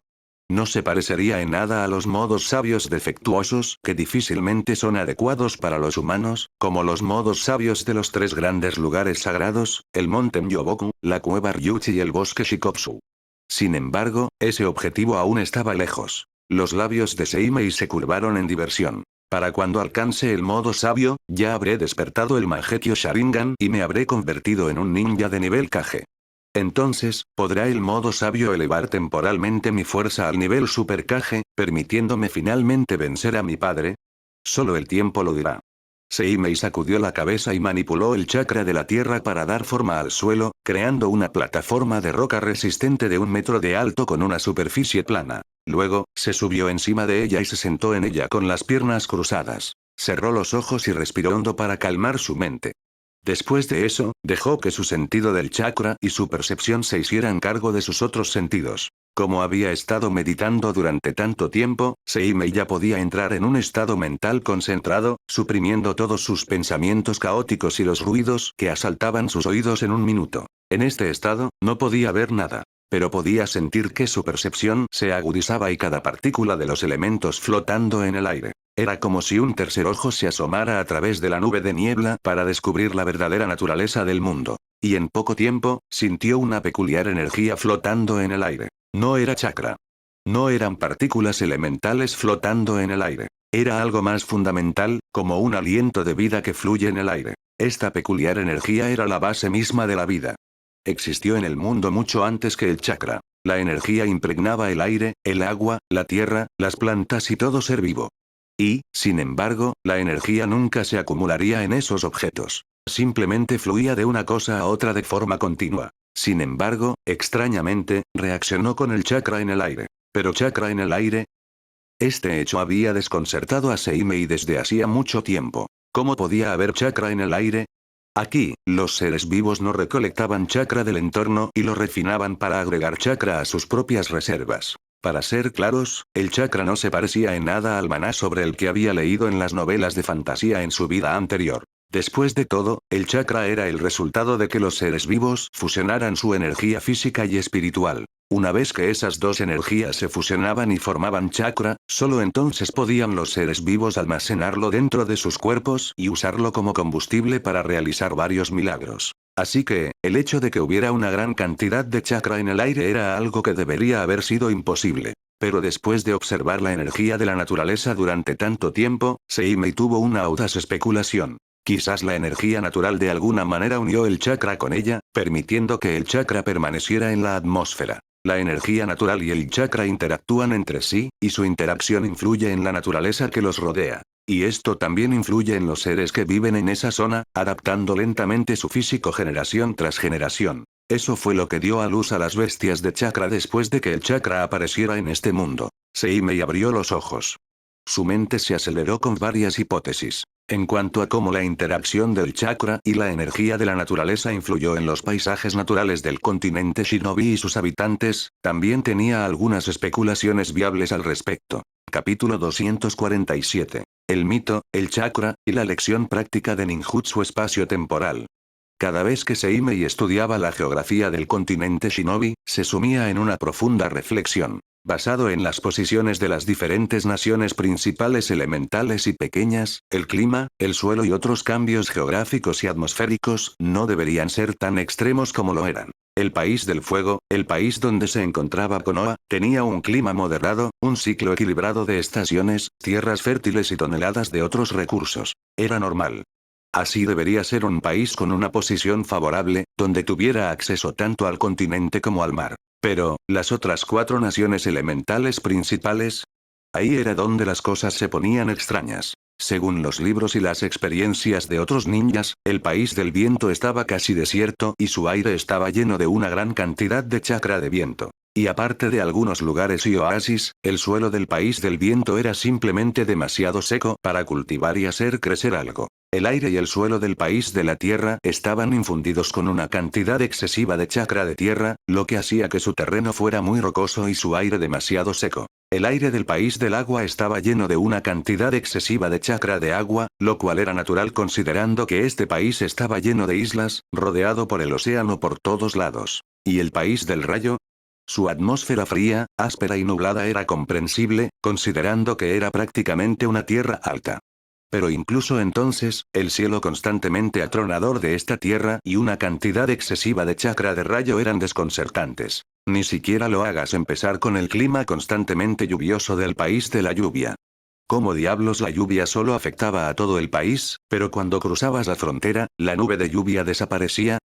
No se parecería en nada a los modos sabios defectuosos que difícilmente son adecuados para los humanos, como los modos sabios de los tres grandes lugares sagrados, el monte Myoboku, la cueva Ryuchi y el bosque Shikotsu. Sin embargo, ese objetivo aún estaba lejos. Los labios de Seimei se curvaron en diversión. Para cuando alcance el modo sabio, ya habré despertado el Mangekyo Sharingan y me habré convertido en un ninja de nivel Kage. Entonces, ¿podrá el modo sabio elevar temporalmente mi fuerza al nivel Super Kage, permitiéndome finalmente vencer a mi padre? Solo el tiempo lo dirá. Seimei sacudió la cabeza y manipuló el chakra de la tierra para dar forma al suelo, creando una plataforma de roca resistente de 1 metro de alto con una superficie plana. Luego, se subió encima de ella y se sentó en ella con las piernas cruzadas. Cerró los ojos y respiró hondo para calmar su mente. Después de eso, dejó que su sentido del chakra y su percepción se hicieran cargo de sus otros sentidos. Como había estado meditando durante tanto tiempo, Seimei ya podía entrar en un estado mental concentrado, suprimiendo todos sus pensamientos caóticos y los ruidos que asaltaban sus oídos en 1 minuto. En este estado, no podía ver nada. Pero podía sentir que su percepción se agudizaba y cada partícula de los elementos flotando en el aire. Era como si un tercer ojo se asomara a través de la nube de niebla para descubrir la verdadera naturaleza del mundo. Y en poco tiempo, sintió una peculiar energía flotando en el aire. No era chakra. No eran partículas elementales flotando en el aire. Era algo más fundamental, como un aliento de vida que fluye en el aire. Esta peculiar energía era la base misma de la vida. Existió en el mundo mucho antes que el chakra. La energía impregnaba el aire, el agua, la tierra, las plantas y todo ser vivo. Y, sin embargo, la energía nunca se acumularía en esos objetos. Simplemente fluía de una cosa a otra de forma continua. Sin embargo, extrañamente, reaccionó con el chakra en el aire. ¿Pero chakra en el aire? Este hecho había desconcertado a Seimei desde hacía mucho tiempo. ¿Cómo podía haber chakra en el aire? Aquí, los seres vivos no recolectaban chakra del entorno y lo refinaban para agregar chakra a sus propias reservas. Para ser claros, el chakra no se parecía en nada al maná sobre el que había leído en las novelas de fantasía en su vida anterior. Después de todo, el chakra era el resultado de que los seres vivos fusionaran su energía física y espiritual. Una vez que esas dos energías se fusionaban y formaban chakra, solo entonces podían los seres vivos almacenarlo dentro de sus cuerpos y usarlo como combustible para realizar varios milagros. Así que, el hecho de que hubiera una gran cantidad de chakra en el aire era algo que debería haber sido imposible. Pero después de observar la energía de la naturaleza durante tanto tiempo, Seimei tuvo una audaz especulación. Quizás la energía natural de alguna manera unió el chakra con ella, permitiendo que el chakra permaneciera en la atmósfera. La energía natural y el chakra interactúan entre sí, y su interacción influye en la naturaleza que los rodea. Y esto también influye en los seres que viven en esa zona, adaptando lentamente su físico generación tras generación. Eso fue lo que dio a luz a las bestias de chakra después de que el chakra apareciera en este mundo. Seimei abrió los ojos. Su mente se aceleró con varias hipótesis. En cuanto a cómo la interacción del chakra y la energía de la naturaleza influyó en los paisajes naturales del continente Shinobi y sus habitantes, también tenía algunas especulaciones viables al respecto. Capítulo 247. El mito, el chakra, y la lección práctica de ninjutsu espacio-temporal. Cada vez que Seimei estudiaba la geografía del continente Shinobi, se sumía en una profunda reflexión. Basado en las posiciones de las diferentes naciones principales elementales y pequeñas, el clima, el suelo y otros cambios geográficos y atmosféricos no deberían ser tan extremos como lo eran. El país del fuego, el país donde se encontraba Konoha, tenía un clima moderado, un ciclo equilibrado de estaciones, tierras fértiles y toneladas de otros recursos. Era normal. Así debería ser un país con una posición favorable, donde tuviera acceso tanto al continente como al mar. Pero, ¿las otras 4 naciones elementales principales? Ahí era donde las cosas se ponían extrañas. Según los libros y las experiencias de otros ninjas, el país del viento estaba casi desierto y su aire estaba lleno de una gran cantidad de chakra de viento. Y aparte de algunos lugares y oasis, el suelo del país del viento era simplemente demasiado seco para cultivar y hacer crecer algo. El aire y el suelo del país de la tierra estaban infundidos con una cantidad excesiva de chakra de tierra, lo que hacía que su terreno fuera muy rocoso y su aire demasiado seco. El aire del país del agua estaba lleno de una cantidad excesiva de chakra de agua, lo cual era natural considerando que este país estaba lleno de islas, rodeado por el océano por todos lados. ¿Y el país del rayo? Su atmósfera fría, áspera y nublada era comprensible, considerando que era prácticamente una tierra alta. Pero incluso entonces, el cielo constantemente atronador de esta tierra y una cantidad excesiva de chakra de rayo eran desconcertantes. Ni siquiera lo hagas empezar con el clima constantemente lluvioso del país de la lluvia. ¿Cómo diablos la lluvia solo afectaba a todo el país, pero cuando cruzabas la frontera, la nube de lluvia desaparecía?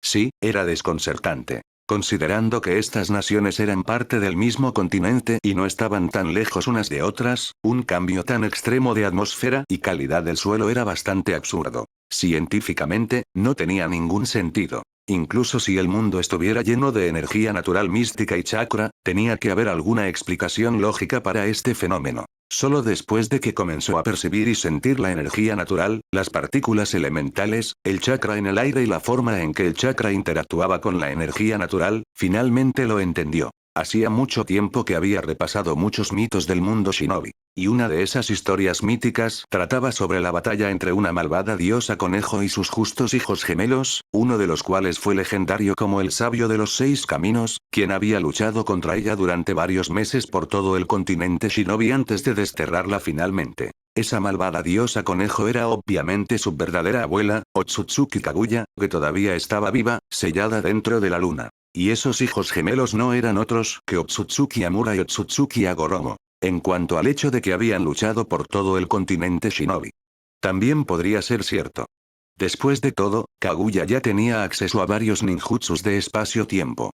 Sí, era desconcertante. Considerando que estas naciones eran parte del mismo continente y no estaban tan lejos unas de otras, un cambio tan extremo de atmósfera y calidad del suelo era bastante absurdo. Científicamente, no tenía ningún sentido. Incluso si el mundo estuviera lleno de energía natural mística y chakra, tenía que haber alguna explicación lógica para este fenómeno. Solo después de que comenzó a percibir y sentir la energía natural, las partículas elementales, el chakra en el aire y la forma en que el chakra interactuaba con la energía natural, finalmente lo entendió. Hacía mucho tiempo que había repasado muchos mitos del mundo shinobi. Y una de esas historias míticas trataba sobre la batalla entre una malvada diosa conejo y sus justos hijos gemelos, uno de los cuales fue legendario como el sabio de los 6 caminos, quien había luchado contra ella durante varios meses por todo el continente shinobi antes de desterrarla finalmente. Esa malvada diosa conejo era obviamente su verdadera abuela, Otsutsuki Kaguya, que todavía estaba viva, sellada dentro de la luna. Y esos hijos gemelos no eran otros que Otsutsuki Amura y Otsutsuki Agoromo. En cuanto al hecho de que habían luchado por todo el continente shinobi. También podría ser cierto. Después de todo, Kaguya ya tenía acceso a varios ninjutsus de espacio-tiempo.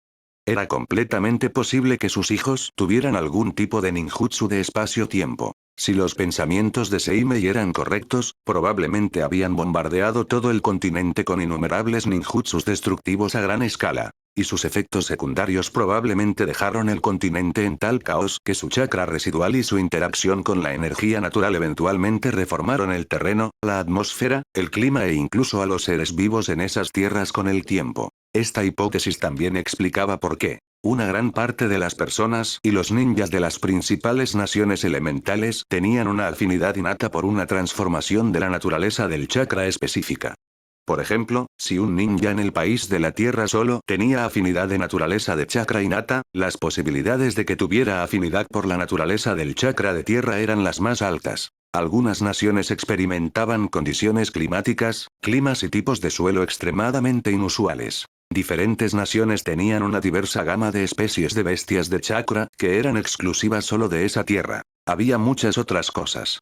Era completamente posible que sus hijos tuvieran algún tipo de ninjutsu de espacio-tiempo. Si los pensamientos de Seimei eran correctos, probablemente habían bombardeado todo el continente con innumerables ninjutsus destructivos a gran escala. Y sus efectos secundarios probablemente dejaron el continente en tal caos que su chakra residual y su interacción con la energía natural eventualmente reformaron el terreno, la atmósfera, el clima e incluso a los seres vivos en esas tierras con el tiempo. Esta hipótesis también explicaba por qué una gran parte de las personas y los ninjas de las principales naciones elementales tenían una afinidad innata por una transformación de la naturaleza del chakra específica. Por ejemplo, si un ninja en el país de la tierra solo tenía afinidad de naturaleza de chakra innata, las posibilidades de que tuviera afinidad por la naturaleza del chakra de tierra eran las más altas. Algunas naciones experimentaban condiciones climáticas, climas y tipos de suelo extremadamente inusuales. Diferentes naciones tenían una diversa gama de especies de bestias de chakra, que eran exclusivas solo de esa tierra. Había muchas otras cosas.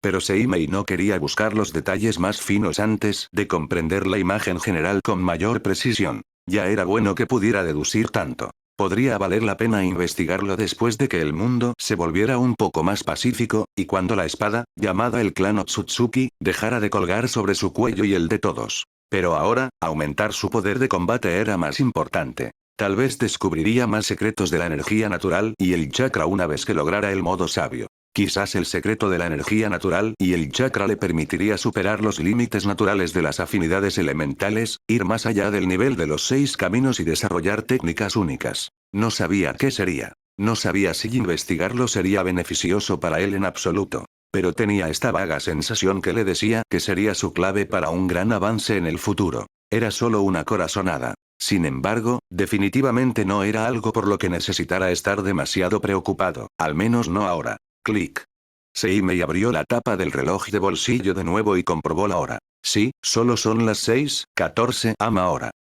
Pero Seimei no quería buscar los detalles más finos antes de comprender la imagen general con mayor precisión. Ya era bueno que pudiera deducir tanto. Podría valer la pena investigarlo después de que el mundo se volviera un poco más pacífico, y cuando la espada, llamada el clan Otsutsuki, dejara de colgar sobre su cuello y el de todos. Pero ahora, aumentar su poder de combate era más importante. Tal vez descubriría más secretos de la energía natural y el chakra una vez que lograra el modo sabio. Quizás el secreto de la energía natural y el chakra le permitiría superar los límites naturales de las afinidades elementales, ir más allá del nivel de los 6 caminos y desarrollar técnicas únicas. No sabía qué sería. No sabía si investigarlo sería beneficioso para él en absoluto. Pero tenía esta vaga sensación que le decía que sería su clave para un gran avance en el futuro. Era solo una corazonada. Sin embargo, definitivamente no era algo por lo que necesitara estar demasiado preocupado, al menos no ahora. Clic. Seimei abrió la tapa del reloj de bolsillo de nuevo y comprobó la hora. Sí, solo son las 6:14 am ahora.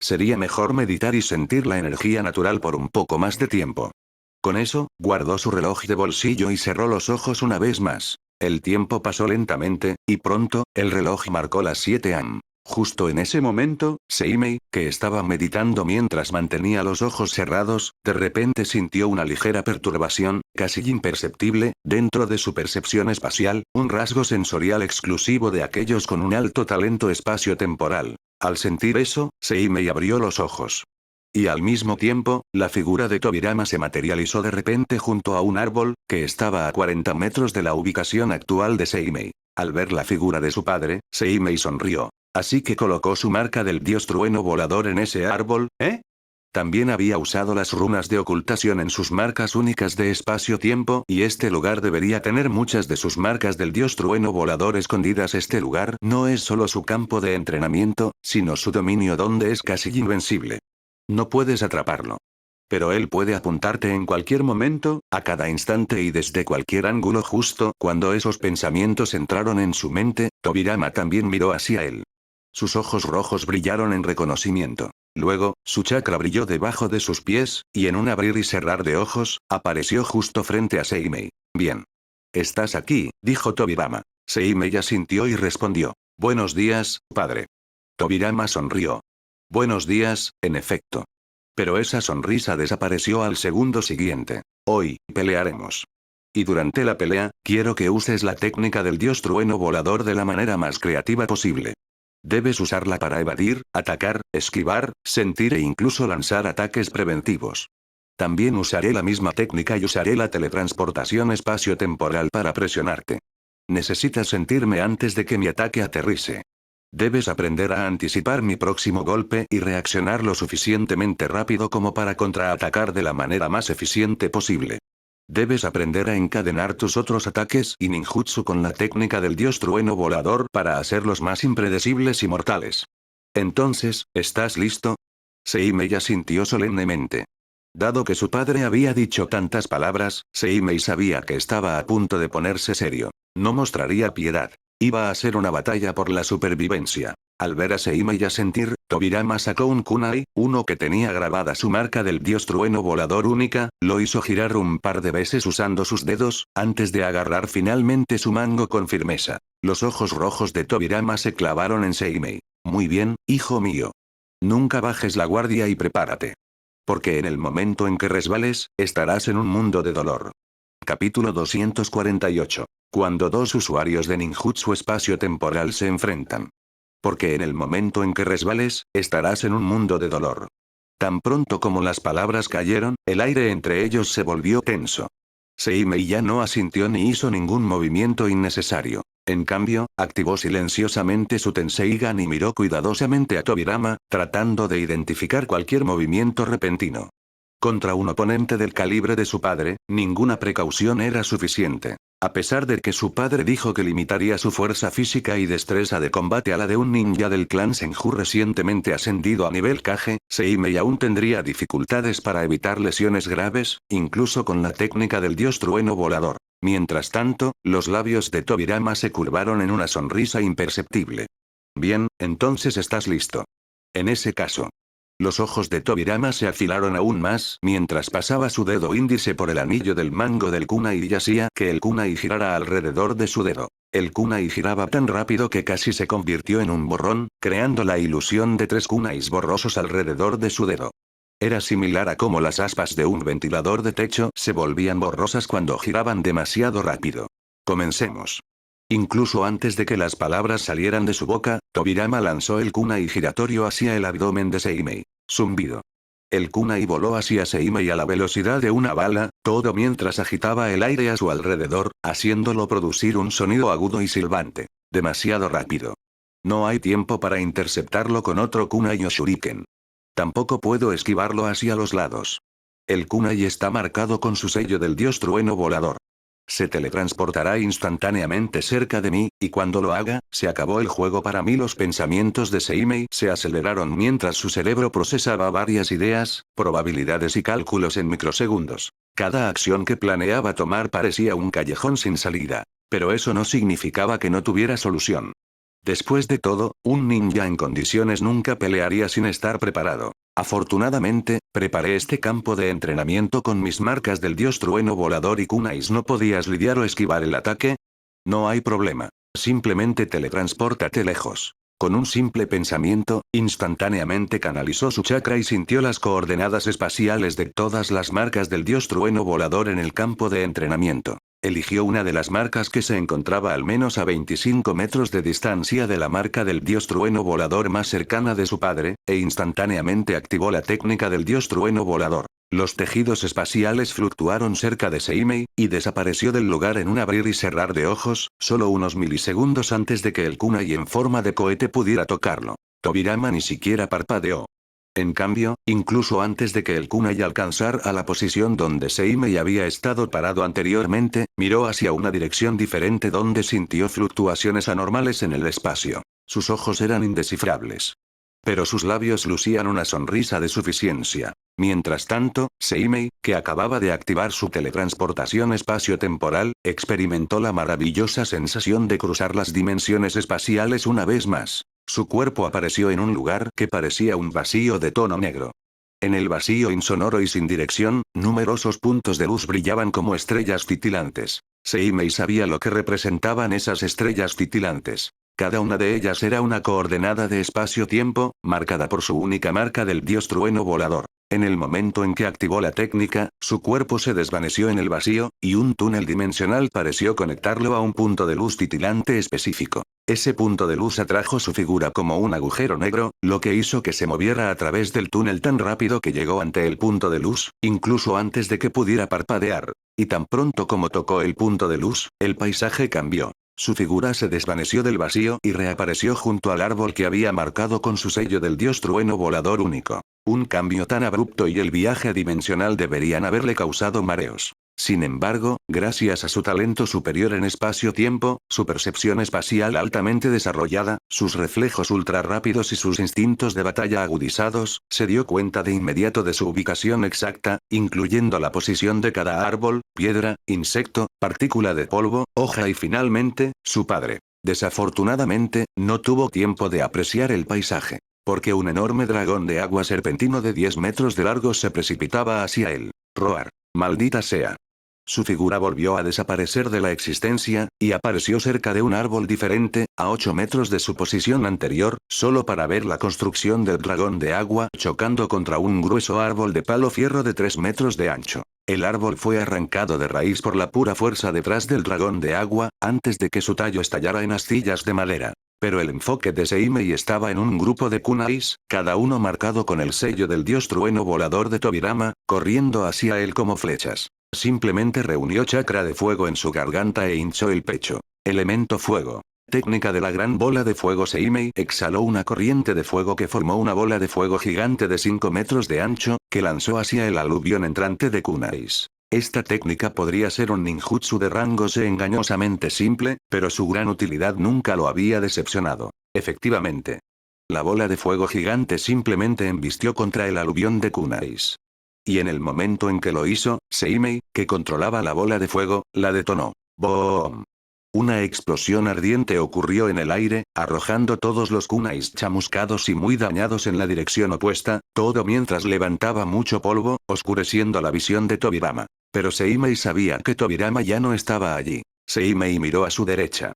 Sería mejor meditar y sentir la energía natural por un poco más de tiempo. Con eso, guardó su reloj de bolsillo y cerró los ojos una vez más. El tiempo pasó lentamente, y pronto, el reloj marcó las 7 am. Justo en ese momento, Seimei, que estaba meditando mientras mantenía los ojos cerrados, de repente sintió una ligera perturbación, casi imperceptible, dentro de su percepción espacial, un rasgo sensorial exclusivo de aquellos con un alto talento espacio-temporal. Al sentir eso, Seimei abrió los ojos. Y al mismo tiempo, la figura de Tobirama se materializó de repente junto a un árbol, que estaba a 40 metros de la ubicación actual de Seimei. Al ver la figura de su padre, Seimei sonrió. Así que colocó su marca del dios trueno volador en ese árbol, ¿eh? También había usado las runas de ocultación en sus marcas únicas de espacio-tiempo y este lugar debería tener muchas de sus marcas del dios trueno volador escondidas. Este lugar no es solo su campo de entrenamiento, sino su dominio donde es casi invencible. No puedes atraparlo. Pero él puede apuntarte en cualquier momento, a cada instante y desde cualquier ángulo. Justo cuando esos pensamientos entraron en su mente, Tobirama también miró hacia él. Sus ojos rojos brillaron en reconocimiento. Luego, su chakra brilló debajo de sus pies, y en un abrir y cerrar de ojos, apareció justo frente a Seimei. Bien. Estás aquí, dijo Tobirama. Seimei asintió y respondió. Buenos días, padre. Tobirama sonrió. Buenos días, en efecto. Pero esa sonrisa desapareció al segundo siguiente. Hoy, pelearemos. Y durante la pelea, quiero que uses la técnica del dios trueno volador de la manera más creativa posible. Debes usarla para evadir, atacar, esquivar, sentir e incluso lanzar ataques preventivos. También usaré la misma técnica y usaré la teletransportación espacio-temporal para presionarte. Necesitas sentirme antes de que mi ataque aterrice. Debes aprender a anticipar mi próximo golpe y reaccionar lo suficientemente rápido como para contraatacar de la manera más eficiente posible. Debes aprender a encadenar tus otros ataques y ninjutsu con la técnica del dios trueno volador para hacerlos más impredecibles y mortales. Entonces, ¿estás listo? Seimei asintió solemnemente. Dado que su padre había dicho tantas palabras, Seimei sabía que estaba a punto de ponerse serio. No mostraría piedad. Iba a ser una batalla por la supervivencia. Al ver a Seimei asentir, Tobirama sacó un kunai, uno que tenía grabada su marca del dios trueno volador única, lo hizo girar un par de veces usando sus dedos, antes de agarrar finalmente su mango con firmeza. Los ojos rojos de Tobirama se clavaron en Seimei. Muy bien, hijo mío. Nunca bajes la guardia y prepárate. Porque en el momento en que resbales, estarás en un mundo de dolor. Capítulo 248. Cuando dos usuarios de ninjutsu espacio-temporal se enfrentan. Porque en el momento en que resbales, estarás en un mundo de dolor. Tan pronto como las palabras cayeron, el aire entre ellos se volvió tenso. Seimei ya no asintió ni hizo ningún movimiento innecesario. En cambio, activó silenciosamente su Tenseigan y miró cuidadosamente a Tobirama, tratando de identificar cualquier movimiento repentino. Contra un oponente del calibre de su padre, ninguna precaución era suficiente. A pesar de que su padre dijo que limitaría su fuerza física y destreza de combate a la de un ninja del clan Senju recientemente ascendido a nivel Kage, Seimei aún tendría dificultades para evitar lesiones graves, incluso con la técnica del dios trueno volador. Mientras tanto, los labios de Tobirama se curvaron en una sonrisa imperceptible. Bien, entonces estás listo. En ese caso. Los ojos de Tobirama se afilaron aún más mientras pasaba su dedo índice por el anillo del mango del kunai y hacía que el kunai girara alrededor de su dedo. El kunai giraba tan rápido que casi se convirtió en un borrón, creando la ilusión de 3 kunais borrosos alrededor de su dedo. Era similar a cómo las aspas de un ventilador de techo se volvían borrosas cuando giraban demasiado rápido. Comencemos. Incluso antes de que las palabras salieran de su boca, Tobirama lanzó el kunai giratorio hacia el abdomen de Seimei. Zumbido. El kunai voló hacia Seimei a la velocidad de una bala, todo mientras agitaba el aire a su alrededor, haciéndolo producir un sonido agudo y silbante. Demasiado rápido. No hay tiempo para interceptarlo con otro kunai o shuriken. Tampoco puedo esquivarlo hacia los lados. El kunai está marcado con su sello del dios trueno volador. Se teletransportará instantáneamente cerca de mí, y cuando lo haga, se acabó el juego para mí. Los pensamientos de Seimei se aceleraron mientras su cerebro procesaba varias ideas, probabilidades y cálculos en microsegundos. Cada acción que planeaba tomar parecía un callejón sin salida. Pero eso no significaba que no tuviera solución. Después de todo, un ninja en condiciones nunca pelearía sin estar preparado. Afortunadamente, preparé este campo de entrenamiento con mis marcas del dios trueno volador y kunais. ¿No podías lidiar o esquivar el ataque? No hay problema. Simplemente teletranspórtate lejos. Con un simple pensamiento, instantáneamente canalizó su chakra y sintió las coordenadas espaciales de todas las marcas del dios trueno volador en el campo de entrenamiento. Eligió una de las marcas que se encontraba al menos a 25 metros de distancia de la marca del dios trueno volador más cercana de su padre, e instantáneamente activó la técnica del dios trueno volador. Los tejidos espaciales fluctuaron cerca de Seimei, y desapareció del lugar en un abrir y cerrar de ojos, solo unos milisegundos antes de que el kunai en forma de cohete pudiera tocarlo. Tobirama ni siquiera parpadeó. En cambio, incluso antes de que el kunai alcanzara la posición donde Seimei había estado parado anteriormente, miró hacia una dirección diferente donde sintió fluctuaciones anormales en el espacio. Sus ojos eran indescifrables. Pero sus labios lucían una sonrisa de suficiencia. Mientras tanto, Seimei, que acababa de activar su teletransportación espacio-temporal, experimentó la maravillosa sensación de cruzar las dimensiones espaciales una vez más. Su cuerpo apareció en un lugar que parecía un vacío de tono negro. En el vacío insonoro y sin dirección, numerosos puntos de luz brillaban como estrellas titilantes. Seimei sabía lo que representaban esas estrellas titilantes. Cada una de ellas era una coordenada de espacio-tiempo, marcada por su única marca del dios trueno volador. En el momento en que activó la técnica, su cuerpo se desvaneció en el vacío, y un túnel dimensional pareció conectarlo a un punto de luz titilante específico. Ese punto de luz atrajo su figura como un agujero negro, lo que hizo que se moviera a través del túnel tan rápido que llegó ante el punto de luz, incluso antes de que pudiera parpadear. Y tan pronto como tocó el punto de luz, el paisaje cambió. Su figura se desvaneció del vacío y reapareció junto al árbol que había marcado con su sello del dios trueno volador único. Un cambio tan abrupto y el viaje dimensional deberían haberle causado mareos. Sin embargo, gracias a su talento superior en espacio-tiempo, su percepción espacial altamente desarrollada, sus reflejos ultra rápidos y sus instintos de batalla agudizados, se dio cuenta de inmediato de su ubicación exacta, incluyendo la posición de cada árbol, piedra, insecto, partícula de polvo, hoja y finalmente, su padre. Desafortunadamente, no tuvo tiempo de apreciar el paisaje, porque un enorme dragón de agua serpentino de 10 metros de largo se precipitaba hacia él. Roar. Maldita sea. Su figura volvió a desaparecer de la existencia, y apareció cerca de un árbol diferente, a 8 metros de su posición anterior, solo para ver la construcción del dragón de agua chocando contra un grueso árbol de palo fierro de 3 metros de ancho. El árbol fue arrancado de raíz por la pura fuerza detrás del dragón de agua, antes de que su tallo estallara en astillas de madera. Pero el enfoque de Seimei estaba en un grupo de kunais, cada uno marcado con el sello del dios trueno volador de Tobirama, corriendo hacia él como flechas. Simplemente reunió chakra de fuego en su garganta e hinchó el pecho. Elemento fuego. Técnica de la gran bola de fuego. Seimei exhaló una corriente de fuego que formó una bola de fuego gigante de 5 metros de ancho, que lanzó hacia el aluvión entrante de kunais. Esta técnica podría ser un ninjutsu de rango C engañosamente simple, pero su gran utilidad nunca lo había decepcionado. Efectivamente. La bola de fuego gigante simplemente embistió contra el aluvión de kunais. Y en el momento en que lo hizo, Seimei, que controlaba la bola de fuego, la detonó. ¡Boom! Una explosión ardiente ocurrió en el aire, arrojando todos los kunais chamuscados y muy dañados en la dirección opuesta, todo mientras levantaba mucho polvo, oscureciendo la visión de Tobirama. Pero Seimei sabía que Tobirama ya no estaba allí. Seimei miró a su derecha.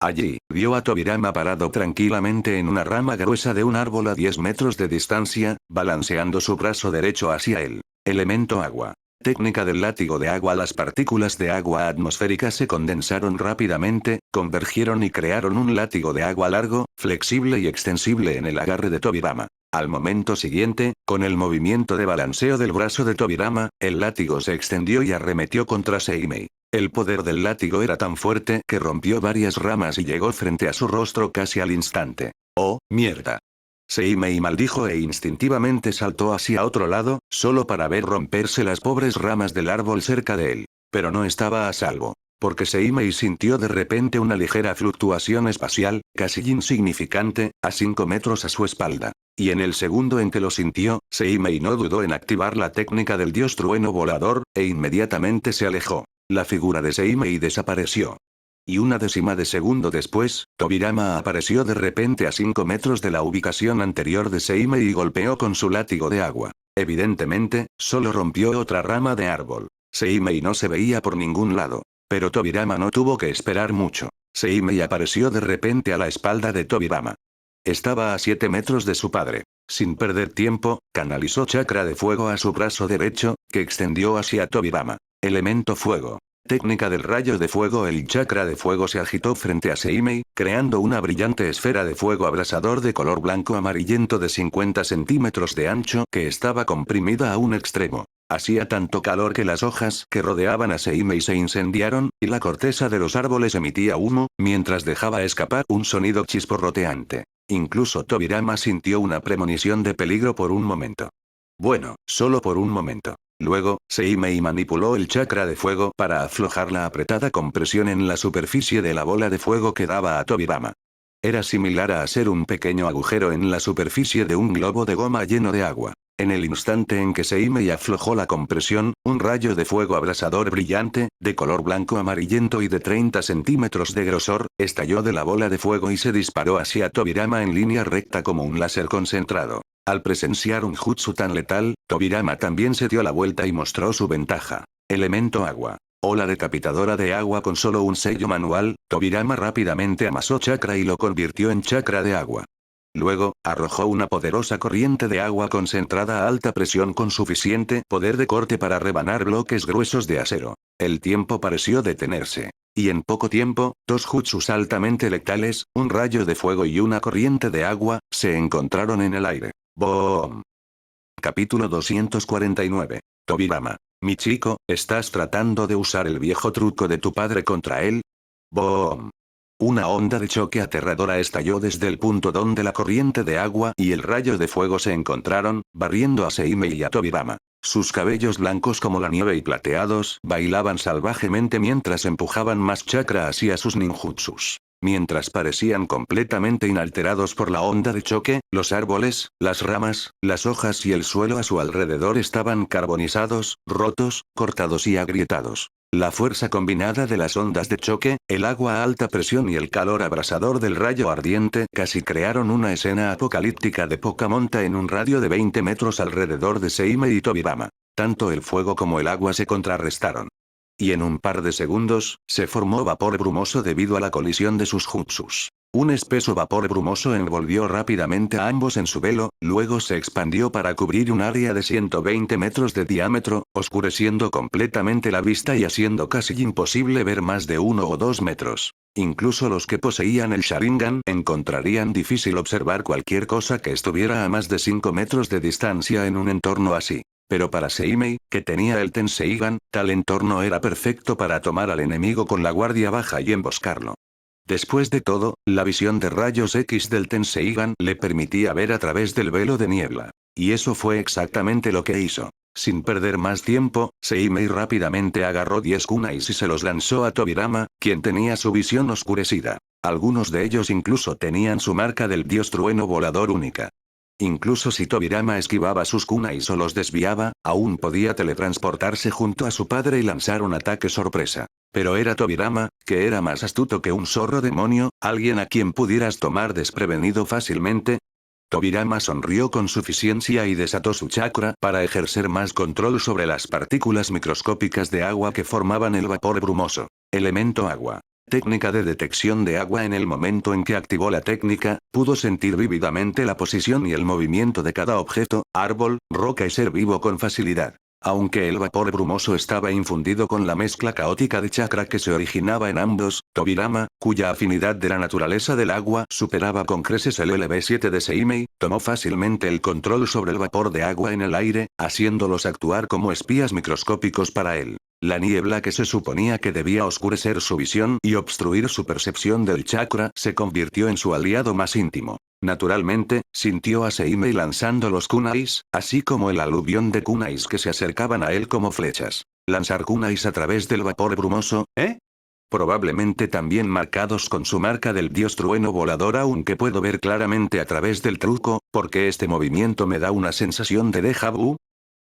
Allí, vio a Tobirama parado tranquilamente en una rama gruesa de un árbol a 10 metros de distancia, balanceando su brazo derecho hacia él. Elemento agua. Técnica del látigo de agua. Las partículas de agua atmosféricas se condensaron rápidamente, convergieron y crearon un látigo de agua largo, flexible y extensible en el agarre de Tobirama. Al momento siguiente, con el movimiento de balanceo del brazo de Tobirama, el látigo se extendió y arremetió contra Seimei. El poder del látigo era tan fuerte que rompió varias ramas y llegó frente a su rostro casi al instante. ¡Oh, mierda! Seimei maldijo e instintivamente saltó hacia otro lado, solo para ver romperse las pobres ramas del árbol cerca de él. Pero no estaba a salvo. Porque Seimei sintió de repente una ligera fluctuación espacial, casi insignificante, a 5 metros a su espalda. Y en el segundo en que lo sintió, Seimei no dudó en activar la técnica del dios trueno volador, e inmediatamente se alejó. La figura de Seimei desapareció. Y una décima de segundo después, Tobirama apareció de repente a 5 metros de la ubicación anterior de Seimei y golpeó con su látigo de agua. Evidentemente, solo rompió otra rama de árbol. Seimei no se veía por ningún lado. Pero Tobirama no tuvo que esperar mucho. Seimei apareció de repente a la espalda de Tobirama. Estaba a 7 metros de su padre. Sin perder tiempo, canalizó chakra de fuego a su brazo derecho, que extendió hacia Tobirama. Elemento fuego. Técnica del rayo de fuego. El chakra de fuego se agitó frente a Seimei, creando una brillante esfera de fuego abrasador de color blanco amarillento de 50 centímetros de ancho que estaba comprimida a un extremo. Hacía tanto calor que las hojas que rodeaban a Seimei se incendiaron, y la corteza de los árboles emitía humo, mientras dejaba escapar un sonido chisporroteante. Incluso Tobirama sintió una premonición de peligro por un momento. Bueno, solo por un momento. Luego, Seimei manipuló el chakra de fuego para aflojar la apretada compresión en la superficie de la bola de fuego que daba a Tobirama. Era similar a hacer un pequeño agujero en la superficie de un globo de goma lleno de agua. En el instante en que Seimei aflojó la compresión, un rayo de fuego abrasador brillante, de color blanco amarillento y de 30 centímetros de grosor, estalló de la bola de fuego y se disparó hacia Tobirama en línea recta como un láser concentrado. Al presenciar un jutsu tan letal, Tobirama también se dio la vuelta y mostró su ventaja. Elemento agua. Ola decapitadora de agua. Con solo un sello manual, Tobirama rápidamente amasó chakra y lo convirtió en chakra de agua. Luego, arrojó una poderosa corriente de agua concentrada a alta presión con suficiente poder de corte para rebanar bloques gruesos de acero. El tiempo pareció detenerse. Y en poco tiempo, dos jutsus altamente letales, un rayo de fuego y una corriente de agua, se encontraron en el aire. ¡Boom! Capítulo 249. Tobirama. Mi chico, ¿estás tratando de usar el viejo truco de tu padre contra él? ¡Boom! Una onda de choque aterradora estalló desde el punto donde la corriente de agua y el rayo de fuego se encontraron, barriendo a Seimei y a Tobirama. Sus cabellos blancos como la nieve y plateados bailaban salvajemente mientras empujaban más chakra hacia sus ninjutsus. Mientras parecían completamente inalterados por la onda de choque, los árboles, las ramas, las hojas y el suelo a su alrededor estaban carbonizados, rotos, cortados y agrietados. La fuerza combinada de las ondas de choque, el agua a alta presión y el calor abrasador del rayo ardiente casi crearon una escena apocalíptica de poca monta en un radio de 20 metros alrededor de Seimei y Tobirama. Tanto el fuego como el agua se contrarrestaron. Y en un par de segundos, se formó vapor brumoso debido a la colisión de sus jutsus. Un espeso vapor brumoso envolvió rápidamente a ambos en su velo, luego se expandió para cubrir un área de 120 metros de diámetro, oscureciendo completamente la vista y haciendo casi imposible ver más de 1 o 2 metros. Incluso los que poseían el Sharingan encontrarían difícil observar cualquier cosa que estuviera a más de 5 metros de distancia en un entorno así. Pero para Seimei, que tenía el Tenseigan, tal entorno era perfecto para tomar al enemigo con la guardia baja y emboscarlo. Después de todo, la visión de rayos X del Tenseigan le permitía ver a través del velo de niebla. Y eso fue exactamente lo que hizo. Sin perder más tiempo, Seimei rápidamente agarró 10 kunais y se los lanzó a Tobirama, quien tenía su visión oscurecida. Algunos de ellos incluso tenían su marca del dios trueno volador única. Incluso si Tobirama esquivaba sus kunais o los desviaba, aún podía teletransportarse junto a su padre y lanzar un ataque sorpresa. Pero era Tobirama, que era más astuto que un zorro demonio, alguien a quien pudieras tomar desprevenido fácilmente. Tobirama sonrió con suficiencia y desató su chakra para ejercer más control sobre las partículas microscópicas de agua que formaban el vapor brumoso. Elemento agua. Técnica de detección de agua. En el momento en que activó la técnica, pudo sentir vívidamente la posición y el movimiento de cada objeto, árbol, roca y ser vivo con facilidad. Aunque el vapor brumoso estaba infundido con la mezcla caótica de chakra que se originaba en ambos, Tobirama, cuya afinidad de la naturaleza del agua superaba con creces el LB7 de Seimei, tomó fácilmente el control sobre el vapor de agua en el aire, haciéndolos actuar como espías microscópicos para él. La niebla que se suponía que debía oscurecer su visión y obstruir su percepción del chakra se convirtió en su aliado más íntimo. Naturalmente, sintió a Seimei lanzando los kunais, así como el aluvión de kunais que se acercaban a él como flechas. Lanzar kunais a través del vapor brumoso, ¿eh? Probablemente también marcados con su marca del dios trueno volador, aunque puedo ver claramente a través del truco, porque este movimiento me da una sensación de déjà vu.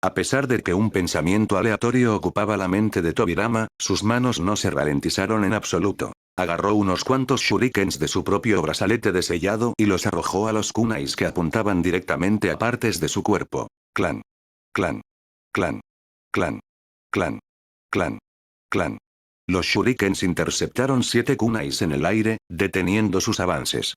A pesar de que un pensamiento aleatorio ocupaba la mente de Tobirama, sus manos no se ralentizaron en absoluto. Agarró unos cuantos shurikens de su propio brazalete de sellado y los arrojó a los kunais que apuntaban directamente a partes de su cuerpo. Clan. Clan. Clan. Clan. Clan. Clan. Clan. Los shurikens interceptaron 7 kunais en el aire, deteniendo sus avances.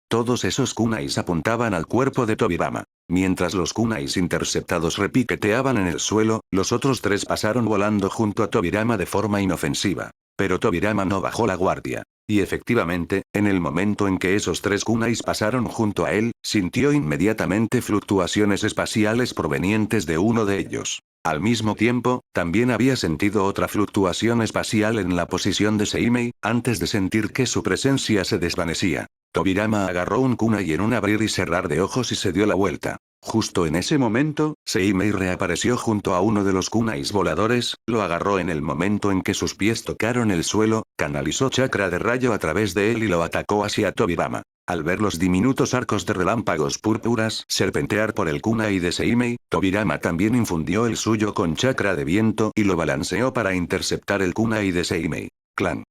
Todos esos kunais apuntaban al cuerpo de Tobirama. Mientras los kunais interceptados repiqueteaban en el suelo, los otros 3 pasaron volando junto a Tobirama de forma inofensiva. Pero Tobirama no bajó la guardia. Y efectivamente, en el momento en que esos 3 kunais pasaron junto a él, sintió inmediatamente fluctuaciones espaciales provenientes de uno de ellos. Al mismo tiempo, también había sentido otra fluctuación espacial en la posición de Seimei, antes de sentir que su presencia se desvanecía. Tobirama agarró un kunai en un abrir y cerrar de ojos y se dio la vuelta. Justo en ese momento, Seimei reapareció junto a uno de los kunais voladores, lo agarró en el momento en que sus pies tocaron el suelo, canalizó chakra de rayo a través de él y lo atacó hacia Tobirama. Al ver los diminutos arcos de relámpagos púrpuras serpentear por el kunai de Seimei, Tobirama también infundió el suyo con chakra de viento y lo balanceó para interceptar el kunai de Seimei. Clan.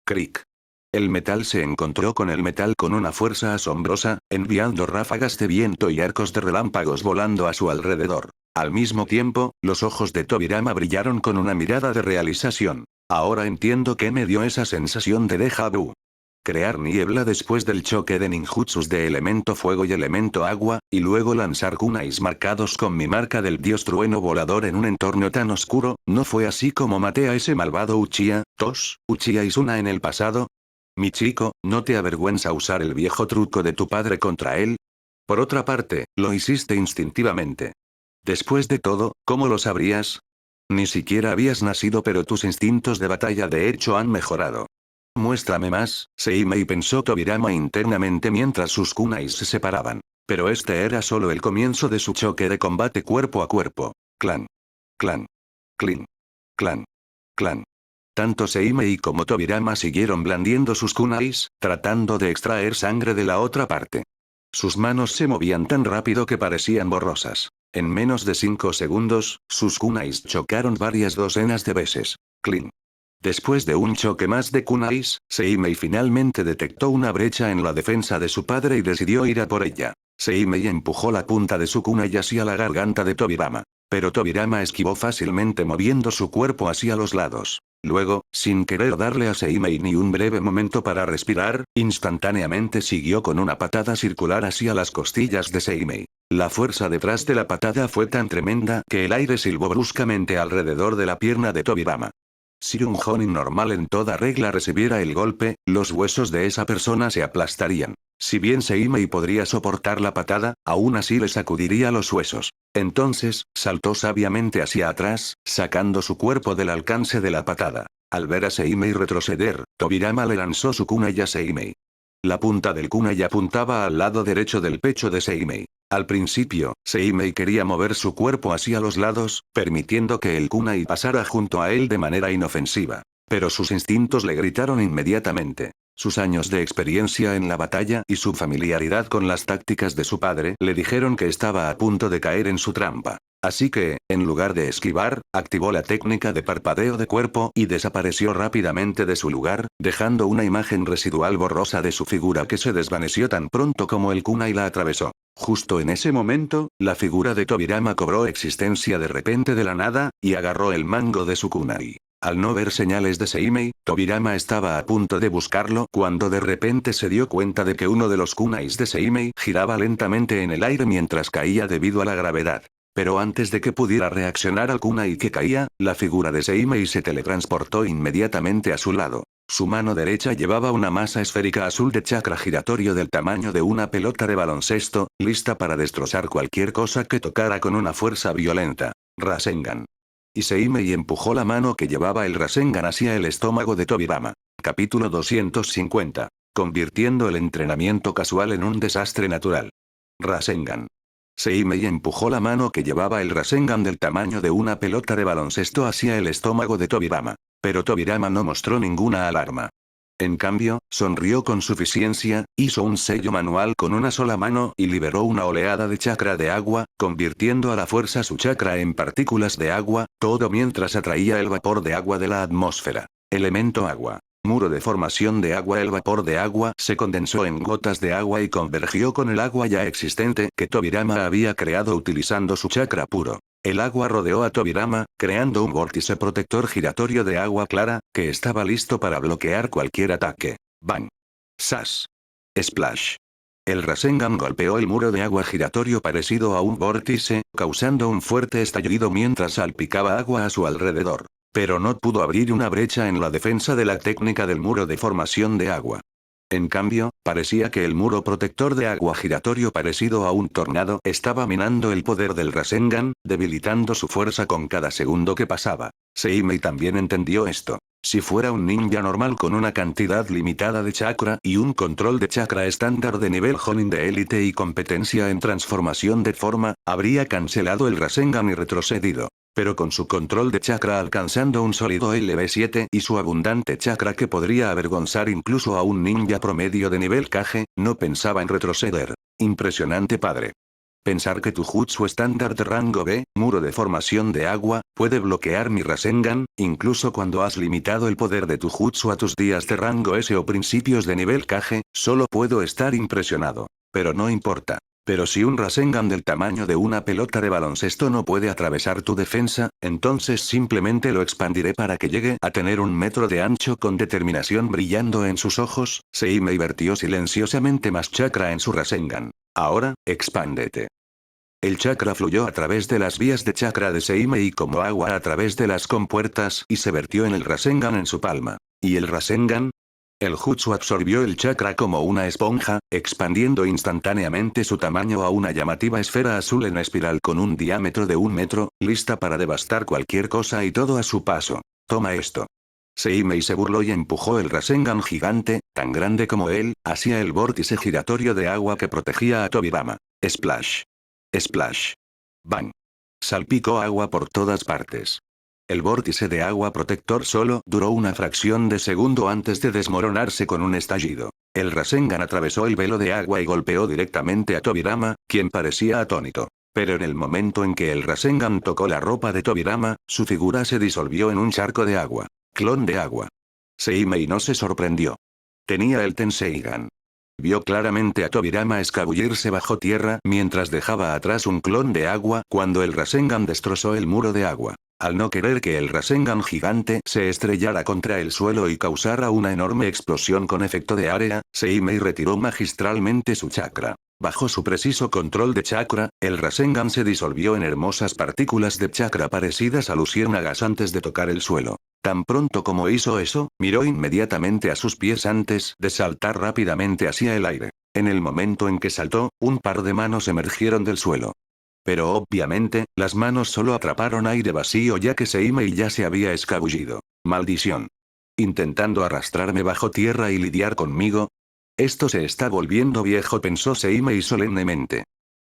Crick. El metal se encontró con el metal con una fuerza asombrosa, enviando ráfagas de viento y arcos de relámpagos volando a su alrededor. Al mismo tiempo, los ojos de Tobirama brillaron con una mirada de realización. Ahora entiendo qué me dio esa sensación de déjà vu. Crear niebla después del choque de ninjutsus de elemento fuego y elemento agua, y luego lanzar kunais marcados con mi marca del dios trueno volador en un entorno tan oscuro, ¿no fue así como maté a ese malvado Uchiha, Uchiha Izuna en el pasado? Mi chico, ¿no te avergüenza usar el viejo truco de tu padre contra él? Por otra parte, lo hiciste instintivamente. Después de todo, ¿cómo lo sabrías? Ni siquiera habías nacido, pero tus instintos de batalla de hecho han mejorado. Muéstrame más, Seimei pensó Tobirama internamente mientras sus kunais se separaban. Pero este era solo el comienzo de su choque de combate cuerpo a cuerpo. Clan. Clan. Clean. Clan. Clan. Tanto Seimei como Tobirama siguieron blandiendo sus kunais, tratando de extraer sangre de la otra parte. Sus manos se movían tan rápido que parecían borrosas. En menos de 5 segundos, sus kunais chocaron varias docenas de veces. Clean. Después de un choque más de kunais, Seimei finalmente detectó una brecha en la defensa de su padre y decidió ir a por ella. Seimei empujó la punta de su kunai hacia la garganta de Tobirama. Pero Tobirama esquivó fácilmente moviendo su cuerpo hacia los lados. Luego, sin querer darle a Seimei ni un breve momento para respirar, instantáneamente siguió con una patada circular hacia las costillas de Seimei. La fuerza detrás de la patada fue tan tremenda que el aire silbó bruscamente alrededor de la pierna de Tobirama. Si un jonin normal en toda regla recibiera el golpe, los huesos de esa persona se aplastarían. Si bien Seimei podría soportar la patada, aún así le sacudiría los huesos. Entonces, saltó sabiamente hacia atrás, sacando su cuerpo del alcance de la patada. Al ver a Seimei retroceder, Tobirama le lanzó su kunai a Seimei. La punta del kunai apuntaba al lado derecho del pecho de Seimei. Al principio, Seimei quería mover su cuerpo hacia los lados, permitiendo que el kunai pasara junto a él de manera inofensiva. Pero sus instintos le gritaron inmediatamente. Sus años de experiencia en la batalla y su familiaridad con las tácticas de su padre le dijeron que estaba a punto de caer en su trampa. Así que, en lugar de esquivar, activó la técnica de parpadeo de cuerpo y desapareció rápidamente de su lugar, dejando una imagen residual borrosa de su figura que se desvaneció tan pronto como el kunai la atravesó. Justo en ese momento, la figura de Tobirama cobró existencia de repente de la nada, y agarró el mango de su kunai. Al no ver señales de Seimei, Tobirama estaba a punto de buscarlo cuando de repente se dio cuenta de que uno de los kunais de Seimei giraba lentamente en el aire mientras caía debido a la gravedad. Pero antes de que pudiera reaccionar al kunai que caía, la figura de Seimei se teletransportó inmediatamente a su lado. Su mano derecha llevaba una masa esférica azul de chakra giratorio del tamaño de una pelota de baloncesto, lista para destrozar cualquier cosa que tocara con una fuerza violenta. Rasengan. Y Seimei empujó la mano que llevaba el Rasengan hacia el estómago de Tobirama. Capítulo 250. Convirtiendo el entrenamiento casual en un desastre natural. Rasengan. Seimei empujó la mano que llevaba el Rasengan del tamaño de una pelota de baloncesto hacia el estómago de Tobirama. Pero Tobirama no mostró ninguna alarma. En cambio, sonrió con suficiencia, hizo un sello manual con una sola mano y liberó una oleada de chakra de agua, convirtiendo a la fuerza su chakra en partículas de agua, todo mientras atraía el vapor de agua de la atmósfera. Elemento agua. Muro de formación de agua. El vapor de agua se condensó en gotas de agua y convergió con el agua ya existente que Tobirama había creado utilizando su chakra puro. El agua rodeó a Tobirama, creando un vórtice protector giratorio de agua clara, que estaba listo para bloquear cualquier ataque. Bang. Sas. Splash. El Rasengan golpeó el muro de agua giratorio parecido a un vórtice, causando un fuerte estallido mientras salpicaba agua a su alrededor. Pero no pudo abrir una brecha en la defensa de la técnica del muro de formación de agua. En cambio, parecía que el muro protector de agua giratorio parecido a un tornado estaba minando el poder del Rasengan, debilitando su fuerza con cada segundo que pasaba. Seimei también entendió esto. Si fuera un ninja normal con una cantidad limitada de chakra y un control de chakra estándar de nivel Jonin de élite y competencia en transformación de forma, habría cancelado el Rasengan y retrocedido. Pero con su control de chakra alcanzando un sólido LV7 y su abundante chakra que podría avergonzar incluso a un ninja promedio de nivel Kage, no pensaba en retroceder. Impresionante padre. Pensar que tu jutsu estándar de rango B, muro de formación de agua, puede bloquear mi Rasengan, incluso cuando has limitado el poder de tu jutsu a tus días de rango S o principios de nivel Kage, solo puedo estar impresionado. Pero no importa. Pero si un Rasengan del tamaño de una pelota de baloncesto no puede atravesar tu defensa, entonces simplemente lo expandiré para que llegue a tener 1 metro de ancho. Con determinación brillando en sus ojos, Seimei vertió silenciosamente más chakra en su Rasengan. Ahora, expándete. El chakra fluyó a través de las vías de chakra de Seimei como agua a través de las compuertas y se vertió en el Rasengan en su palma. ¿Y el Rasengan? El jutsu absorbió el chakra como una esponja, expandiendo instantáneamente su tamaño a una llamativa esfera azul en espiral con un diámetro de 1 metro, lista para devastar cualquier cosa y todo a su paso. Toma esto. Seimei se burló y empujó el Rasengan gigante, tan grande como él, hacia el vórtice giratorio de agua que protegía a Tobirama. Splash. Splash. Bang. Salpicó agua por todas partes. El vórtice de agua protector solo duró una fracción de segundo antes de desmoronarse con un estallido. El Rasengan atravesó el velo de agua y golpeó directamente a Tobirama, quien parecía atónito. Pero en el momento en que el Rasengan tocó la ropa de Tobirama, su figura se disolvió en un charco de agua. Clon de agua. Seimei no se sorprendió. Tenía el Tenseigan. Vio claramente a Tobirama escabullirse bajo tierra mientras dejaba atrás un clon de agua cuando el Rasengan destrozó el muro de agua. Al no querer que el Rasengan gigante se estrellara contra el suelo y causara una enorme explosión con efecto de área, Seimei retiró magistralmente su chakra. Bajo su preciso control de chakra, el Rasengan se disolvió en hermosas partículas de chakra parecidas a luciérnagas antes de tocar el suelo. Tan pronto como hizo eso, miró inmediatamente a sus pies antes de saltar rápidamente hacia el aire. En el momento en que saltó, un par de manos emergieron del suelo. Pero obviamente, las manos solo atraparon aire vacío ya que Seimei ya se había escabullido. ¡Maldición! ¿Intentando arrastrarme bajo tierra y lidiar conmigo? Esto se está volviendo viejo, pensó Seimei solemnemente.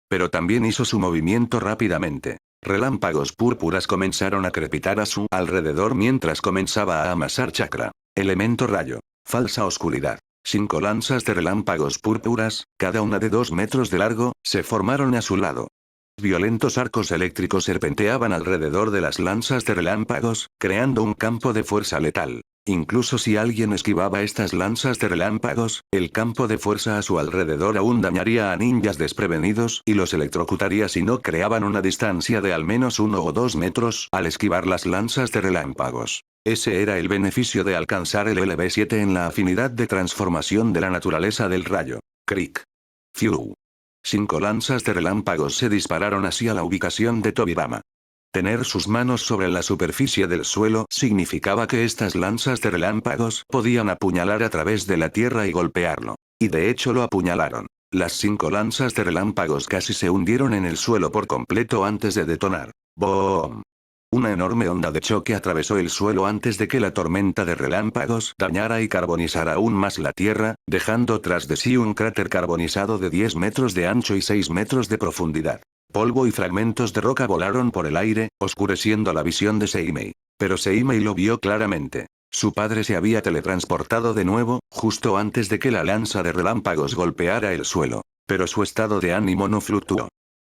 Pero también hizo su movimiento rápidamente. Relámpagos púrpuras comenzaron a crepitar a su alrededor mientras comenzaba a amasar chakra. Elemento rayo. Falsa oscuridad. 5 lanzas de relámpagos púrpuras, cada una de 2 metros de largo, se formaron a su lado. Violentos arcos eléctricos serpenteaban alrededor de las lanzas de relámpagos, creando un campo de fuerza letal. Incluso si alguien esquivaba estas lanzas de relámpagos, el campo de fuerza a su alrededor aún dañaría a ninjas desprevenidos y los electrocutaría si no creaban una distancia de al menos 1 o 2 metros al esquivar las lanzas de relámpagos. Ese era el beneficio de alcanzar el LV7 en la afinidad de transformación de la naturaleza del rayo. Cric. Fiu. 5 lanzas de relámpagos se dispararon hacia la ubicación de Tobirama. Tener sus manos sobre la superficie del suelo significaba que estas lanzas de relámpagos podían apuñalar a través de la tierra y golpearlo. Y de hecho lo apuñalaron. Las 5 lanzas de relámpagos casi se hundieron en el suelo por completo antes de detonar. ¡Boom! Una enorme onda de choque atravesó el suelo antes de que la tormenta de relámpagos dañara y carbonizara aún más la tierra, dejando tras de sí un cráter carbonizado de 10 metros de ancho y 6 metros de profundidad. Polvo y fragmentos de roca volaron por el aire, oscureciendo la visión de Seimei. Pero Seimei lo vio claramente. Su padre se había teletransportado de nuevo, justo antes de que la lanza de relámpagos golpeara el suelo. Pero su estado de ánimo no fluctuó.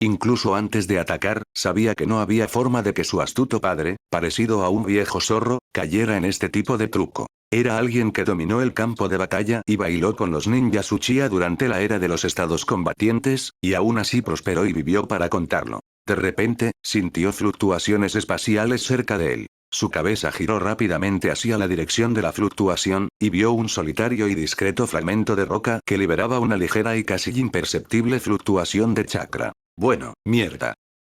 Incluso antes de atacar, sabía que no había forma de que su astuto padre, parecido a un viejo zorro, cayera en este tipo de truco. Era alguien que dominó el campo de batalla y bailó con los ninjas Uchiha durante la era de los estados combatientes, y aún así prosperó y vivió para contarlo. De repente, sintió fluctuaciones espaciales cerca de él. Su cabeza giró rápidamente hacia la dirección de la fluctuación, y vio un solitario y discreto fragmento de roca que liberaba una ligera y casi imperceptible fluctuación de chakra. Bueno, mierda.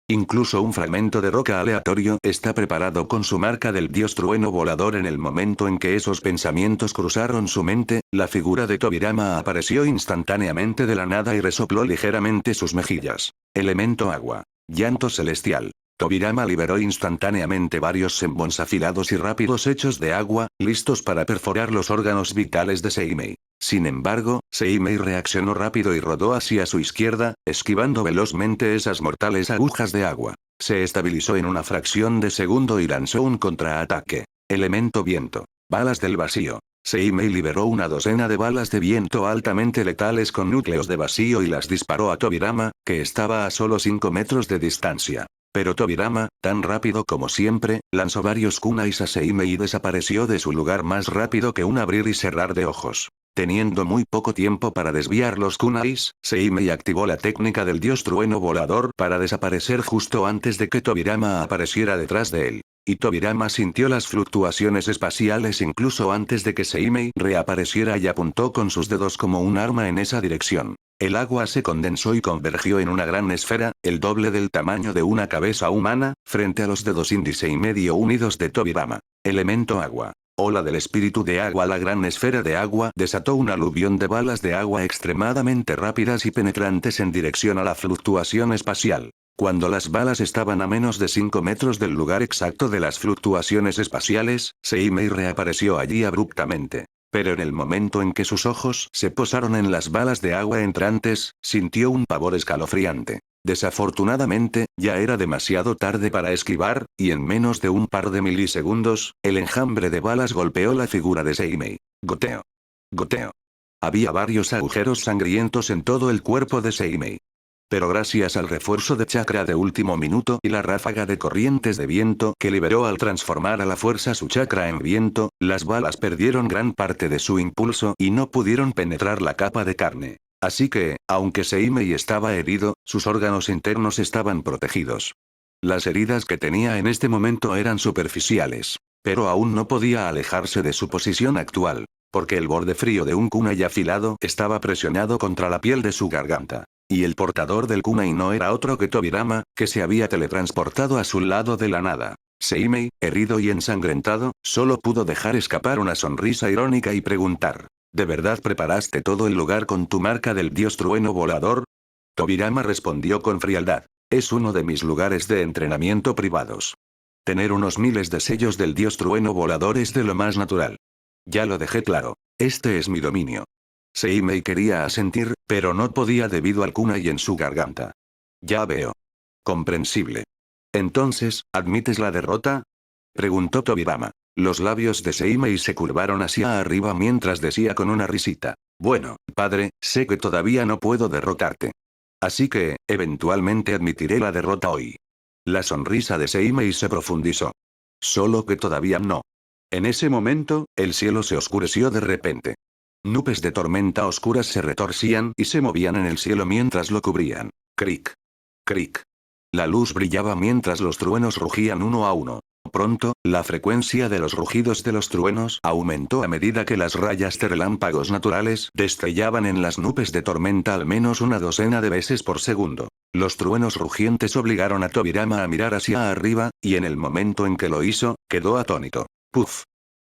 Incluso un fragmento de roca aleatorio está preparado con su marca del dios trueno volador. En el momento en que esos pensamientos cruzaron su mente, la figura de Tobirama apareció instantáneamente de la nada y resopló ligeramente sus mejillas. Elemento agua. Llanto celestial. Tobirama liberó instantáneamente varios senbons afilados y rápidos hechos de agua, listos para perforar los órganos vitales de Seimei. Sin embargo, Seimei reaccionó rápido y rodó hacia su izquierda, esquivando velozmente esas mortales agujas de agua. Se estabilizó en una fracción de segundo y lanzó un contraataque. Elemento viento. Balas del vacío. Seimei liberó una docena de balas de viento altamente letales con núcleos de vacío y las disparó a Tobirama, que estaba a solo 5 metros de distancia. Pero Tobirama, tan rápido como siempre, lanzó varios kunais a Seimei y desapareció de su lugar más rápido que un abrir y cerrar de ojos. Teniendo muy poco tiempo para desviar los kunais, Seimei activó la técnica del dios trueno volador para desaparecer justo antes de que Tobirama apareciera detrás de él. Y Tobirama sintió las fluctuaciones espaciales incluso antes de que Seimei reapareciera y apuntó con sus dedos como un arma en esa dirección. El agua se condensó y convergió en una gran esfera, el doble del tamaño de una cabeza humana, frente a los dedos índice y medio unidos de Tobirama. Elemento agua. Ola del espíritu de agua. La gran esfera de agua desató un aluvión de balas de agua extremadamente rápidas y penetrantes en dirección a la fluctuación espacial. Cuando las balas estaban a menos de 5 metros del lugar exacto de las fluctuaciones espaciales, Seimei reapareció allí abruptamente. Pero en el momento en que sus ojos se posaron en las balas de agua entrantes, sintió un pavor escalofriante. Desafortunadamente, ya era demasiado tarde para esquivar, y en menos de un par de milisegundos, el enjambre de balas golpeó la figura de Seimei. Goteo. Goteo. Había varios agujeros sangrientos en todo el cuerpo de Seimei. Pero gracias al refuerzo de chakra de último minuto y la ráfaga de corrientes de viento que liberó al transformar a la fuerza su chakra en viento, las balas perdieron gran parte de su impulso y no pudieron penetrar la capa de carne. Así que, aunque Seimei estaba herido, sus órganos internos estaban protegidos. Las heridas que tenía en este momento eran superficiales. Pero aún no podía alejarse de su posición actual, porque el borde frío de un kunai afilado estaba presionado contra la piel de su garganta. Y el portador del kunai no era otro que Tobirama, que se había teletransportado a su lado de la nada. Seimei, herido y ensangrentado, solo pudo dejar escapar una sonrisa irónica y preguntar: ¿de verdad preparaste todo el lugar con tu marca del dios trueno volador? Tobirama respondió con frialdad: es uno de mis lugares de entrenamiento privados. Tener unos miles de sellos del dios trueno volador es de lo más natural. Ya lo dejé claro. Este es mi dominio. Seimei quería asentir, pero no podía debido al kunai en su garganta. Ya veo. Comprensible. Entonces, ¿admites la derrota? Preguntó Tobirama. Los labios de Seimei se curvaron hacia arriba mientras decía con una risita: bueno, padre, sé que todavía no puedo derrotarte. Así que, eventualmente admitiré la derrota hoy. La sonrisa de Seimei se profundizó. Solo que todavía no. En ese momento, el cielo se oscureció de repente. Nubes de tormenta oscuras se retorcían y se movían en el cielo mientras lo cubrían. Cric. Cric. La luz brillaba mientras los truenos rugían uno a uno. Pronto, la frecuencia de los rugidos de los truenos aumentó a medida que las rayas de relámpagos naturales destrellaban en las nubes de tormenta al menos una docena de veces por segundo. Los truenos rugientes obligaron a Tobirama a mirar hacia arriba, y en el momento en que lo hizo, quedó atónito. ¡Puf!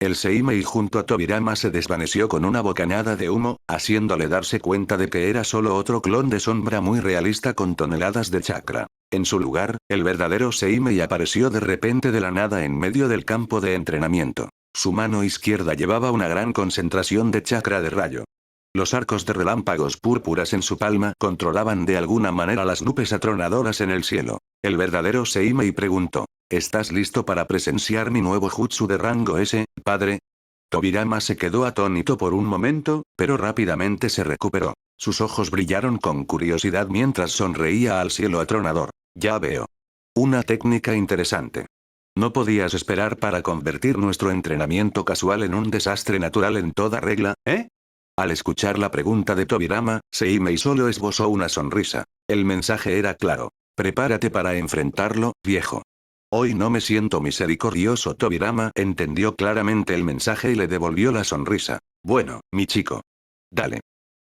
El Seimei junto a Tobirama se desvaneció con una bocanada de humo, haciéndole darse cuenta de que era solo otro clon de sombra muy realista con toneladas de chakra. En su lugar, el verdadero Seimei apareció de repente de la nada en medio del campo de entrenamiento. Su mano izquierda llevaba una gran concentración de chakra de rayo. Los arcos de relámpagos púrpuras en su palma controlaban de alguna manera las nubes atronadoras en el cielo. El verdadero Seimei preguntó: ¿Estás listo para presenciar mi nuevo jutsu de rango S, padre? Tobirama se quedó atónito por un momento, pero rápidamente se recuperó. Sus ojos brillaron con curiosidad mientras sonreía al cielo atronador. Ya veo. Una técnica interesante. ¿No podías esperar para convertir nuestro entrenamiento casual en un desastre natural en toda regla, eh? Al escuchar la pregunta de Tobirama, Seimei solo esbozó una sonrisa. El mensaje era claro. Prepárate para enfrentarlo, viejo. Hoy no me siento misericordioso. Tobirama entendió claramente el mensaje y le devolvió la sonrisa. Bueno, mi chico. Dale.